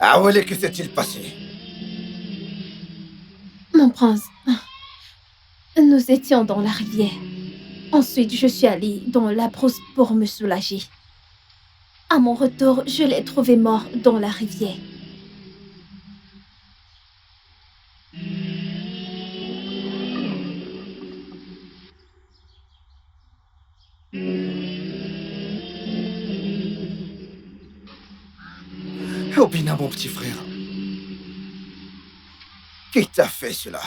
Ah, Wele, que s'est-il passé? Mon prince, nous étions dans la rivière. Ensuite, je suis allée dans la brousse pour me soulager. À mon retour, je l'ai trouvé mort dans la rivière. Obina, mon petit frère. Qui t'a fait cela?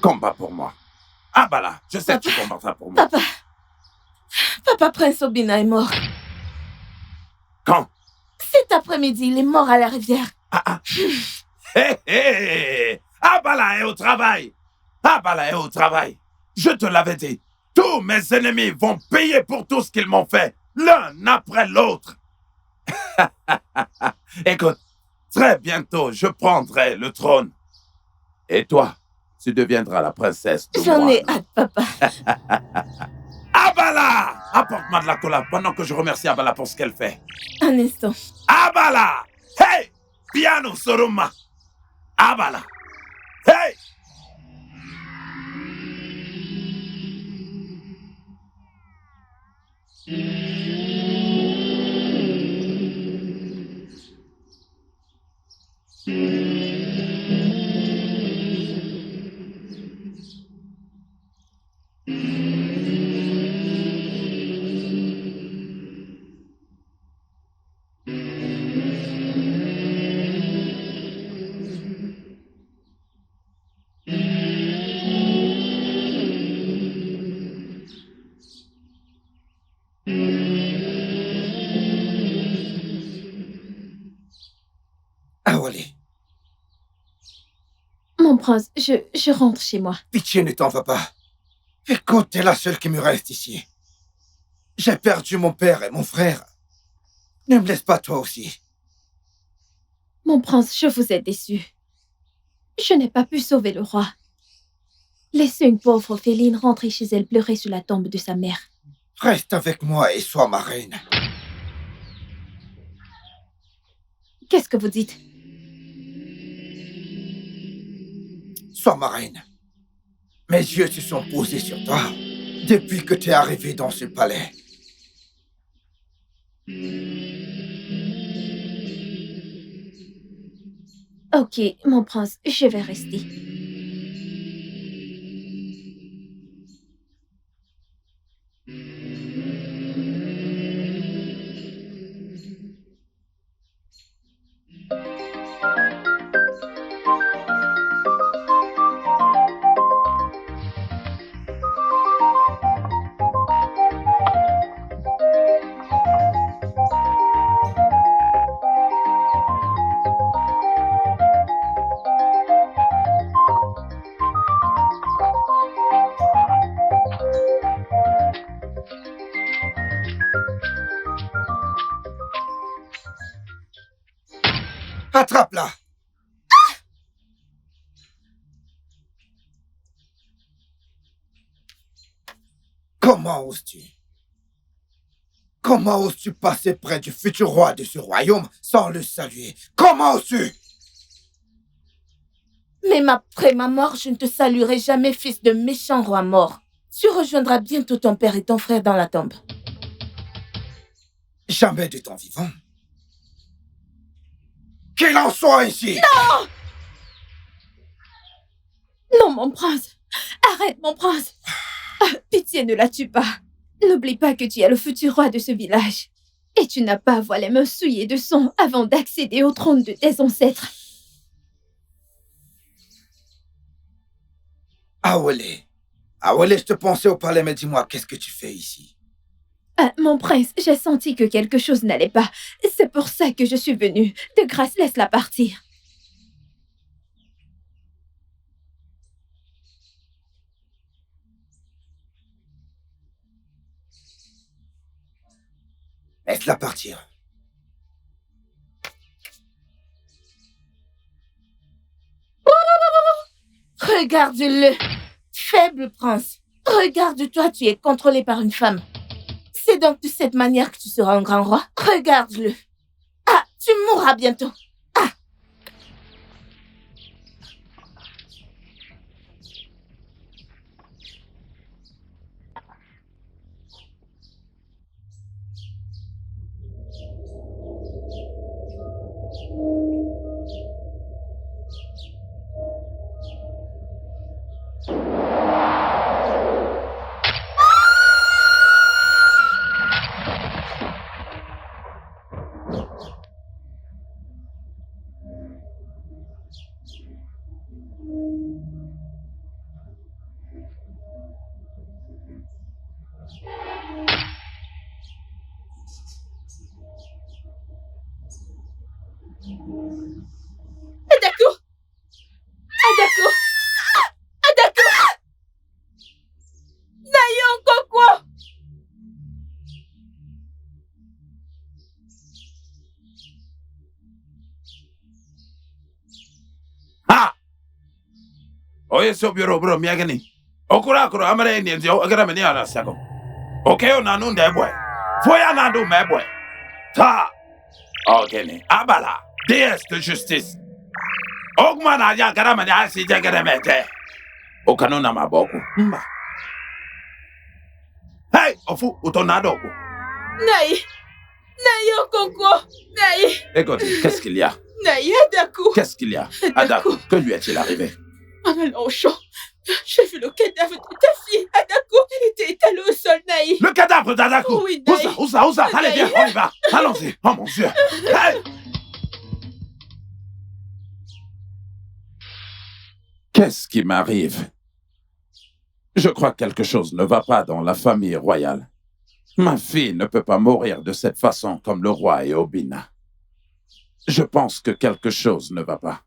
Combat pour moi. Ah bah là, je sais que tu combattras pour moi. Papa Prince Obina est mort. Quand? Cet après-midi, il est mort à la rivière. Hé hé! Abala est au travail! Abala est au travail! Je te l'avais dit, tous mes ennemis vont payer pour tout ce qu'ils m'ont fait, l'un après l'autre. Écoute, très bientôt, je prendrai le trône. Et toi, tu deviendras la princesse de J'en ai Moago. hâte, papa. Abala! Apporte-moi de la cola pendant que je remercie Abala pour ce qu'elle fait. Un instant. Abala! Hey! Piano Soroma! Abala! Hey! Awale, Mon prince, je rentre chez moi. pitié, ne t'en va pas. Écoute, t'es la seule qui me reste ici. J'ai perdu mon père et mon frère. Ne me laisse pas toi aussi. Mon prince, je vous ai déçu. Je n'ai pas pu sauver le roi. Laissez une pauvre féline rentrer chez elle pleurer sur la tombe de sa mère. Reste avec moi et sois ma reine. Qu'est-ce que vous dites? Sois ma reine. Mes yeux se sont posés sur toi depuis que tu es arrivé dans ce palais. Ok, mon prince, je vais rester. Attrape-la! Comment oses-tu? Comment oses-tu passer près du futur roi de ce royaume sans le saluer? Comment oses-tu? Même après ma mort, je ne te saluerai jamais, fils de méchant roi mort. Tu rejoindras bientôt ton père et ton frère dans la tombe. Jamais de ton vivant. Qu'il en soit ainsi! Non, mon prince! Arrête, mon prince! Pitié, ne la tue pas. N'oublie pas que tu es le futur roi de ce village. Et tu n'as pas à avoir les mains souillées de sang avant d'accéder au trône de tes ancêtres. Awale. Awale, je te pensais au palais, mais dis-moi, qu'est-ce que tu fais ici? Mon prince, j'ai senti que quelque chose n'allait pas. C'est pour ça que je suis venue. De grâce, laisse-la partir. Laisse-la partir. Regarde-le, faible prince. Regarde-toi, tu es contrôlé par une femme. C'est donc de cette manière que tu seras un grand roi. Regarde-le. Ah, tu mourras bientôt. Ah. Oye, so bureau, bro, miagani. Okura, kuro, amare, nienzio, agara, menia, na sako. Okay, on a de boy. Foya nando, me boy. Ta. Ok, abala. Déesse de justice. Ogmana, ya, gara, menia, si, ya, gara, mete. Okanona, ma boku. Mba. Hey, ofu, utonado. Naï! Naï, Okonkwo! Naï! Écoute, qu'est-ce qu'il y a? Naï, Adaku! Qu'est-ce qu'il y a? Adaku, que lui est-il arrivé? En allant au champ, j'ai vu le cadavre de ta fille, Adaku! Elle était étalée au sol, Naï! Le cadavre d'Adaku! Oui, Naï! Où ça? Allez, viens, on y va! Allons-y! Oh mon Dieu! Hey! Qu'est-ce qui m'arrive? Je crois que quelque chose ne va pas dans la famille royale. Ma fille ne peut pas mourir de cette façon comme le roi et Obina. Je pense que quelque chose ne va pas.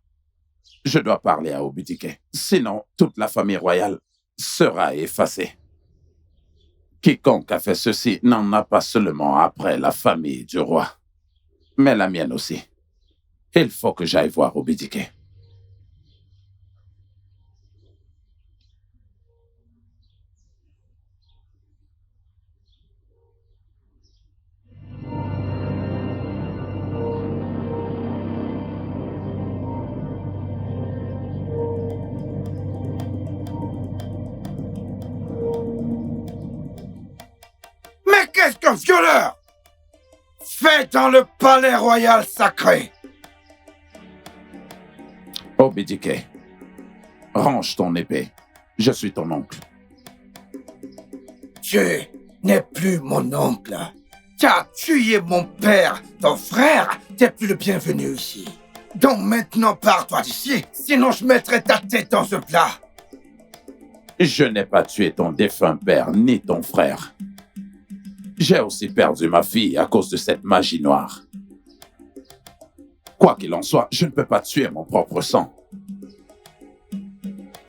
Je dois parler à Obidike. Sinon, toute la famille royale sera effacée. Quiconque a fait ceci n'en a pas seulement après la famille du roi, mais la mienne aussi. Il faut que j'aille voir Obidike. Mais qu'est-ce qu'un violeur fait dans le palais royal sacré? Obidike, range ton épée. Je suis ton oncle. Tu n'es plus mon oncle. Tu as tué mon père, ton frère. T'es plus le bienvenu ici. Donc maintenant, pars-toi d'ici. Sinon, je mettrai ta tête dans un plat. Je n'ai pas tué ton défunt père ni ton frère. J'ai aussi perdu ma fille à cause de cette magie noire. Quoi qu'il en soit, je ne peux pas tuer mon propre sang.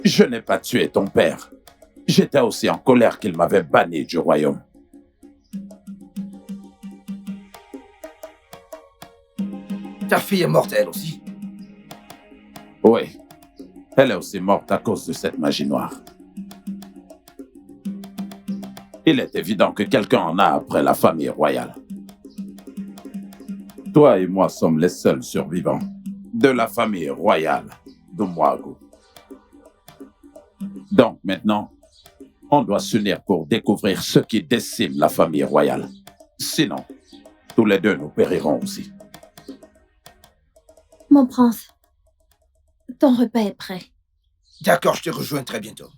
Je n'ai pas tué ton père. J'étais aussi en colère qu'il m'avait banni du royaume. Ta fille est morte, elle aussi. Oui, elle est aussi morte à cause de cette magie noire. Il est évident que quelqu'un en a après la famille royale. Toi et moi sommes les seuls survivants de la famille royale de Mwago. Donc maintenant, on doit s'unir pour découvrir ce qui décime la famille royale. Sinon, tous les deux nous périrons aussi. Mon prince, ton repas est prêt. D'accord, je te rejoins très bientôt.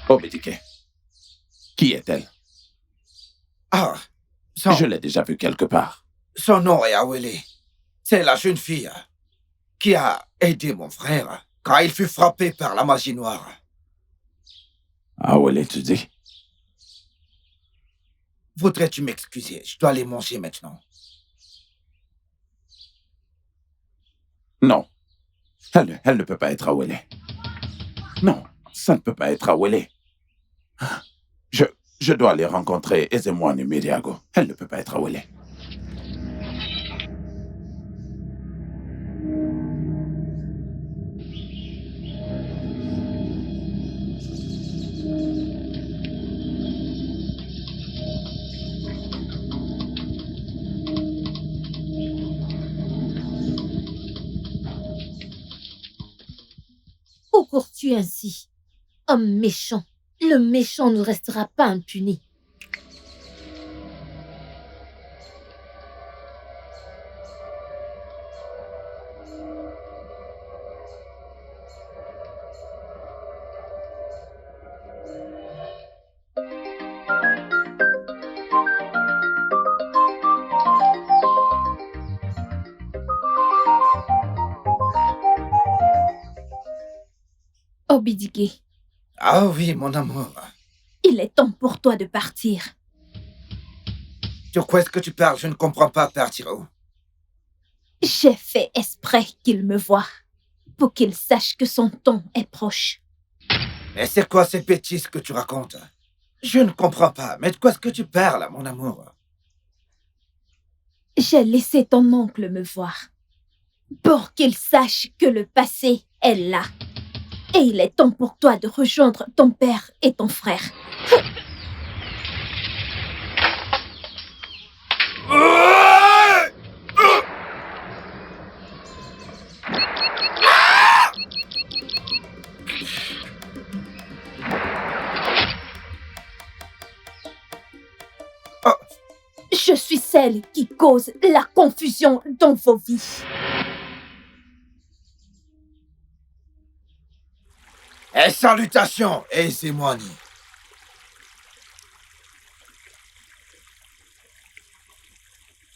Obidike, qui est-elle? Ah, Je l'ai déjà vue quelque part. son nom est Awele. C'est la jeune fille qui a aidé mon frère quand il fut frappé par la magie noire. Ah, où elle tu dis? Voudrais-tu m'excuser? Je dois aller manger maintenant. Non. Elle ne peut pas être Awele. Non, ça ne peut pas être Awele. Je dois aller rencontrer Ezemwan et Miriago. Elle ne peut pas être Awele. Où cours-tu ainsi? Homme méchant, le méchant ne restera pas impuni. Obidike, Ah oui, mon amour. il est temps pour toi de partir. De quoi est-ce que tu parles? Je ne comprends pas, partir où? J'ai fait exprès qu'il me voie, pour qu'il sache que son temps est proche. Mais c'est quoi ces bêtises que tu racontes? Je ne comprends pas. Mais de quoi est-ce que tu parles, mon amour? J'ai laissé ton oncle me voir pour qu'il sache que le passé est là. Et il est temps pour toi de rejoindre ton père et ton frère. Je suis celle qui cause la confusion dans vos vies. Et salutations, Ezemwani.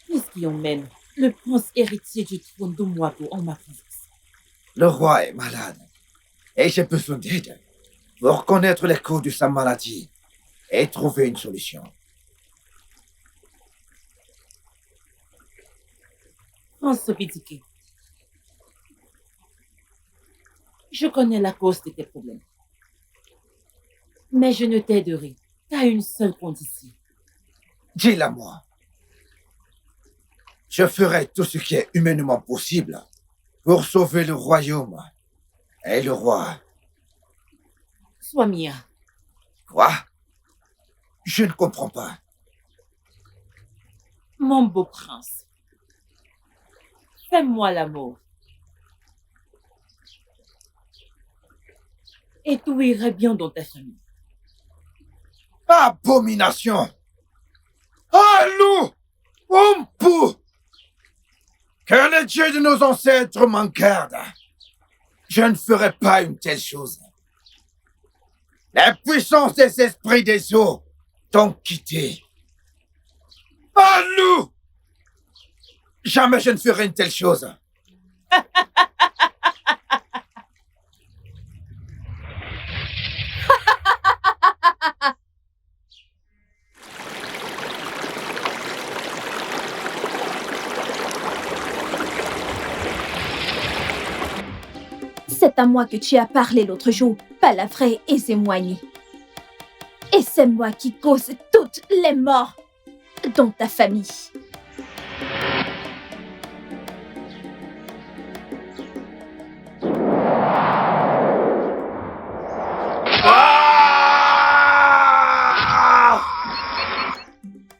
Qu'est-ce qui emmène le prince héritier du trône d'Omwago en ma présence? Le roi est malade. Et j'ai besoin d'aide pour connaître les causes de sa maladie et trouver une solution. Prince Obidike, je connais la cause de tes problèmes. Mais je ne t'aiderai qu'à une seule condition. Dis-la moi. Je ferai tout ce qui est humainement possible pour sauver le royaume et le roi. Sois mien. Quoi? Je ne comprends pas. Mon beau prince, fais-moi l'amour. Et tout irait bien dans ta famille. Abomination! Allô! Ompu! Que les dieux de nos ancêtres m'en gardent! Je ne ferai pas une telle chose. La puissance des esprits des eaux t'ont quitté. Allô! Jamais je ne ferai une telle chose. C'est à moi que tu as parlé l'autre jour, pas la vraie Ezemwani. Et c'est moi qui cause toutes les morts dans ta famille.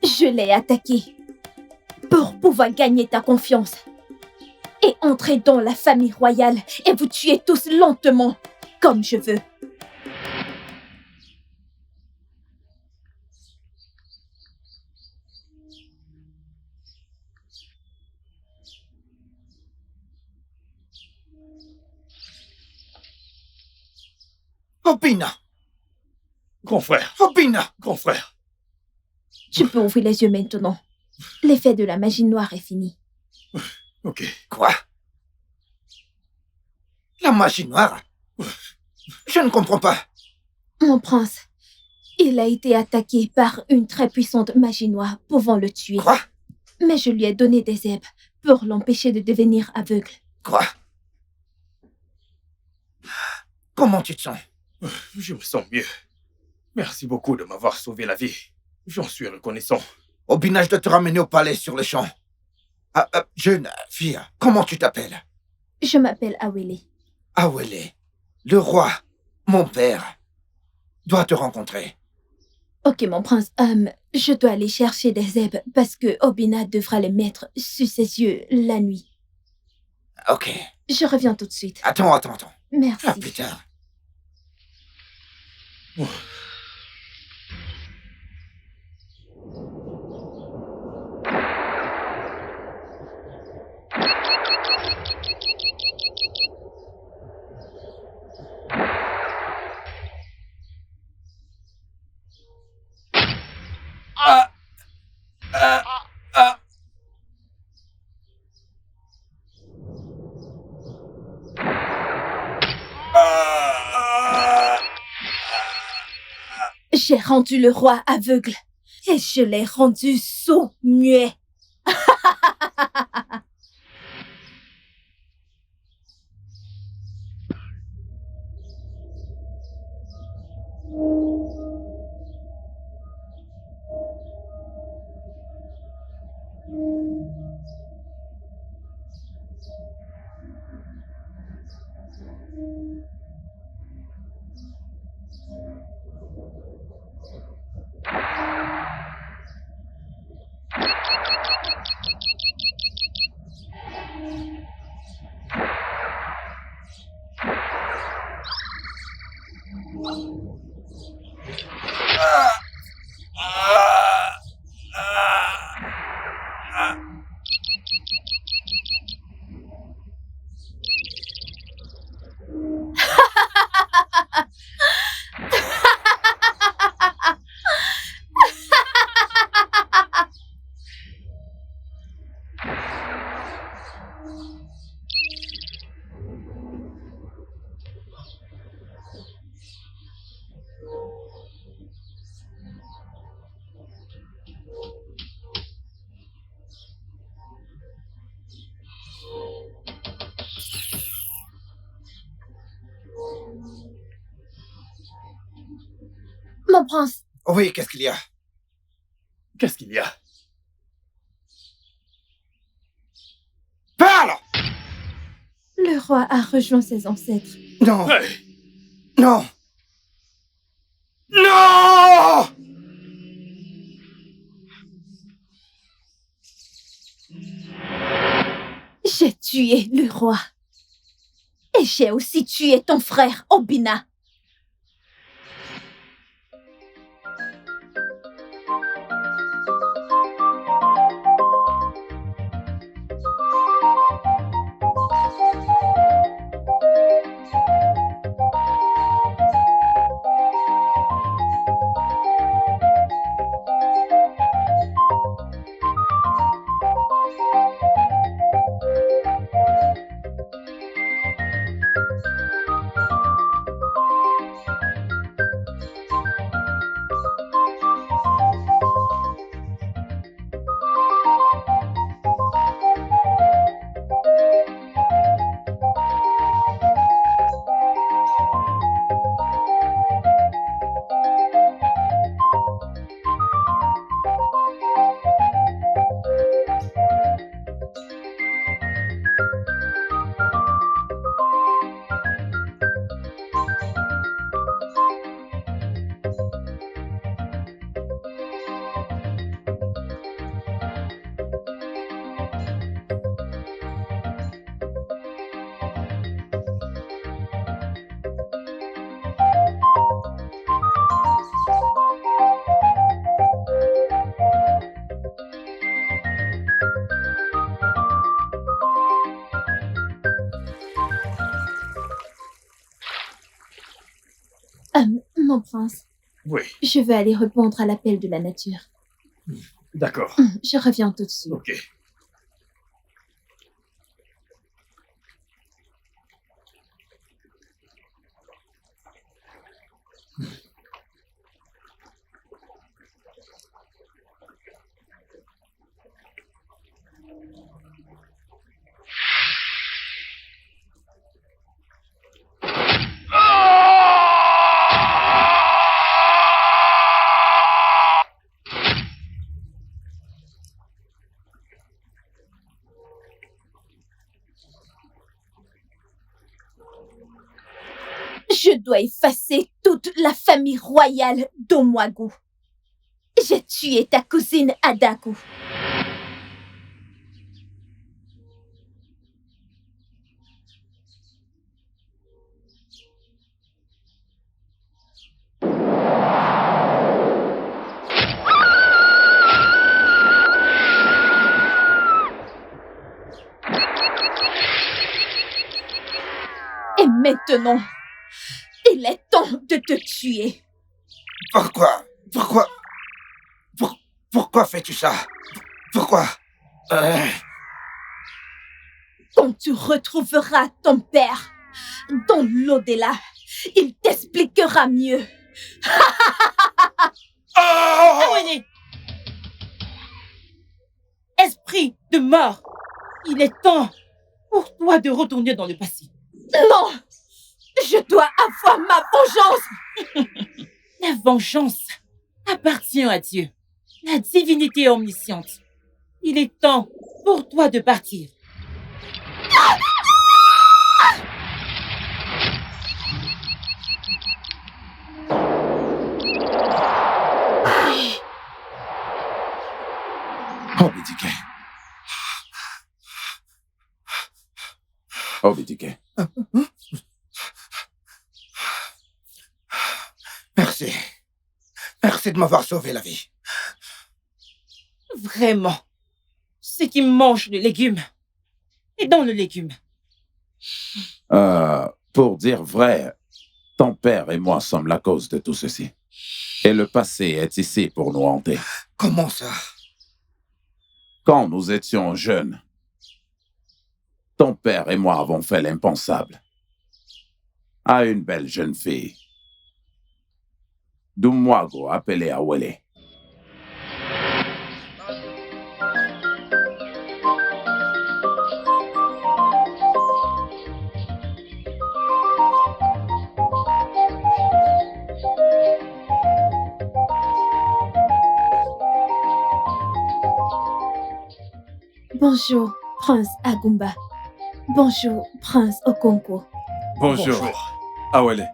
Je l'ai attaqué pour pouvoir gagner ta confiance et entrer dans la famille royale et vous tuer tous lentement, comme je veux. Obina! Grand frère, Obina! grand frère. Tu peux ouvrir les yeux maintenant. L'effet de la magie noire est fini. Ok. Quoi? La magie noire? Je ne comprends pas. Mon prince, il a été attaqué par une très puissante magie noire pouvant le tuer. Quoi? Mais je lui ai donné des herbes pour l'empêcher de devenir aveugle. Quoi? Comment tu te sens? Je me sens mieux. Merci beaucoup de m'avoir sauvé la vie. J'en suis reconnaissant. Obina, je dois te ramener au palais sur le champ. Jeune fille, comment tu t'appelles? Je m'appelle Awele. Awele, le roi, mon père, doit te rencontrer. Ok, mon prince, je dois aller chercher des herbes parce que Obina devra les mettre sur ses yeux la nuit. Ok. Je reviens tout de suite. Attends. Merci. À plus tard. J'ai rendu le roi aveugle et je l'ai rendu sourd, muet. prince. Oui, qu'est-ce qu'il y a? Qu'est-ce qu'il y a? Parle! Le roi a rejoint ses ancêtres. Non, Hey! non! Non! J'ai tué le roi. Et j'ai aussi tué ton frère, Obina. Mon prince, Oui, je veux aller répondre à l'appel de la nature. d'accord. Je reviens tout de suite. Ok. Je dois effacer toute la famille royale d'Omwagu. J'ai tué ta cousine Adaku. Et maintenant, il est temps de te tuer. Pourquoi? Pourquoi fais-tu ça? Pourquoi? Quand tu retrouveras ton père dans l'au-delà, il t'expliquera mieux. Awene! Esprit de mort, il est temps pour toi de retourner dans le passé. Non! Je dois avoir ma vengeance! La vengeance appartient à Dieu, la divinité omnisciente. Il est temps pour toi de partir. Obidike. Obidike. Merci. Merci de m'avoir sauvé la vie. Vraiment, ce qui mange le légume est dans le légume. Pour dire vrai, ton père et moi sommes la cause de tout ceci. Et le passé est ici pour nous hanter. Comment ça? Quand nous étions jeunes, ton père et moi avons fait l'impensable à une belle jeune fille d'Umwago appelée Awele. Bonjour, prince Agumba. Bonjour, prince Okonko. Bonjour. Awele.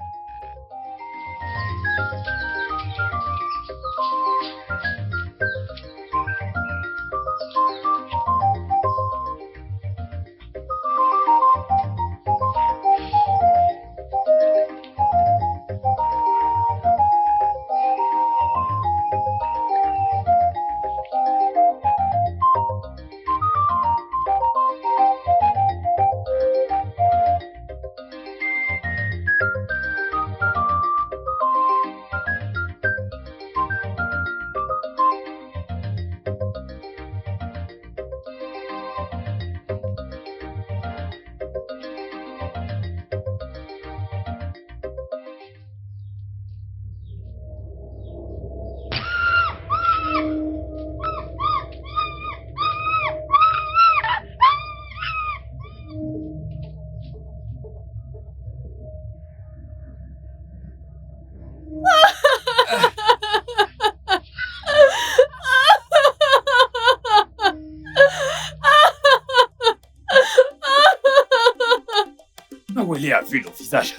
Awele a vu nos visages.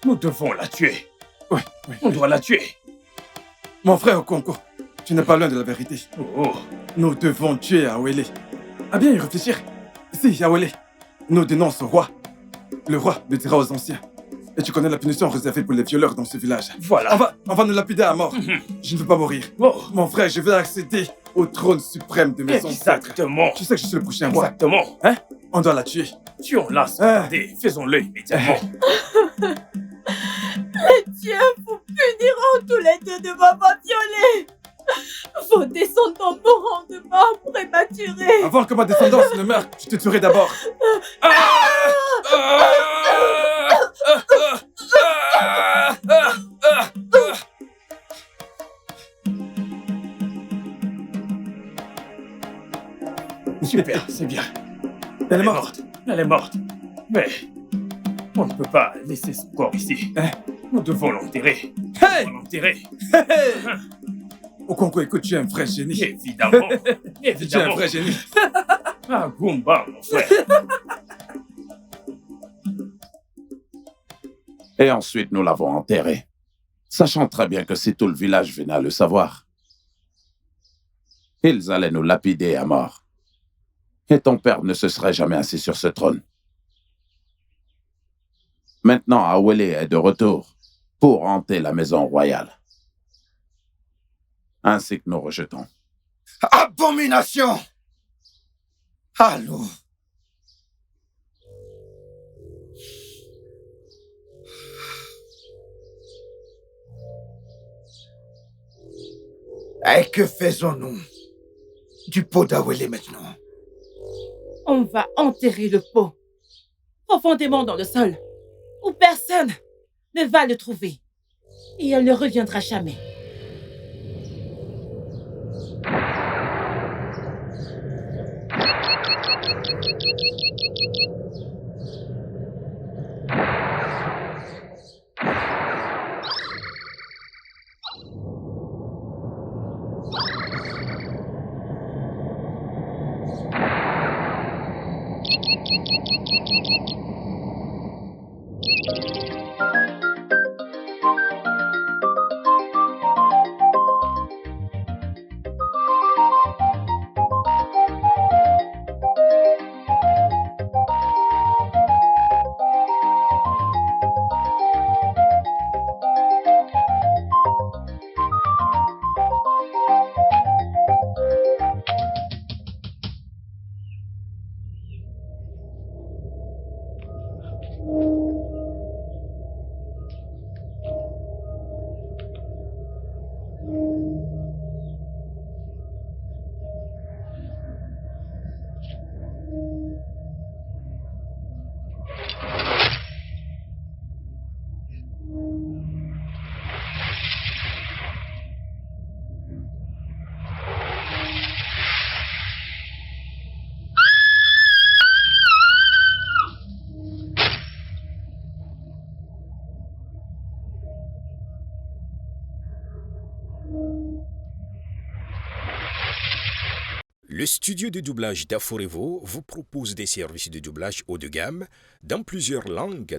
Nous devons la tuer. Oui. On doit la tuer. Mon frère Okonko, tu n'es pas loin de la vérité. Oh. Nous devons tuer Awele. À bien y réfléchir. Si, Awele, nous dénonce au roi. Le roi le dira aux anciens. Et tu connais la punition réservée pour les violeurs dans ce village. Voilà. On va nous lapider à mort. Je ne veux pas mourir. Oh. Mon frère, je veux accéder au trône suprême de mes ancêtres. Exactement. Tu sais que je suis le prochain roi. Exactement. Hein? On doit la tuer. Tuons-la sans tarder. Faisons-le immédiatement. Les dieux vous puniront tous les deux de m'avoir violée. Vos descendants mourront de mort prématurée. Avant que ma descendance ne meure, je te tuerai d'abord. Super, c'est bien. Elle est morte. Elle est morte. Mais on ne peut pas laisser son corps ici. Nous devons l'enterrer. Hey! On l'enterrer. Hey! Okonko, écoute, tu es un vrai génie. Évidemment. Tu es un Évidemment. vrai génie. Agumba, mon frère. Et ensuite, nous l'avons enterré, sachant très bien que si tout le village venait à le savoir, ils allaient nous lapider à mort. Et ton père ne se serait jamais assis sur ce trône. Maintenant, Awele est de retour pour hanter la maison royale. Ainsi que nous rejetons. Abomination! Allô? Et que faisons-nous du pot d'Awele maintenant? On va enterrer le pot profondément dans le sol, où personne ne va le trouver. Et elle ne reviendra jamais. Le studio de doublage d'Aforevo vous propose des services de doublage haut de gamme dans plusieurs langues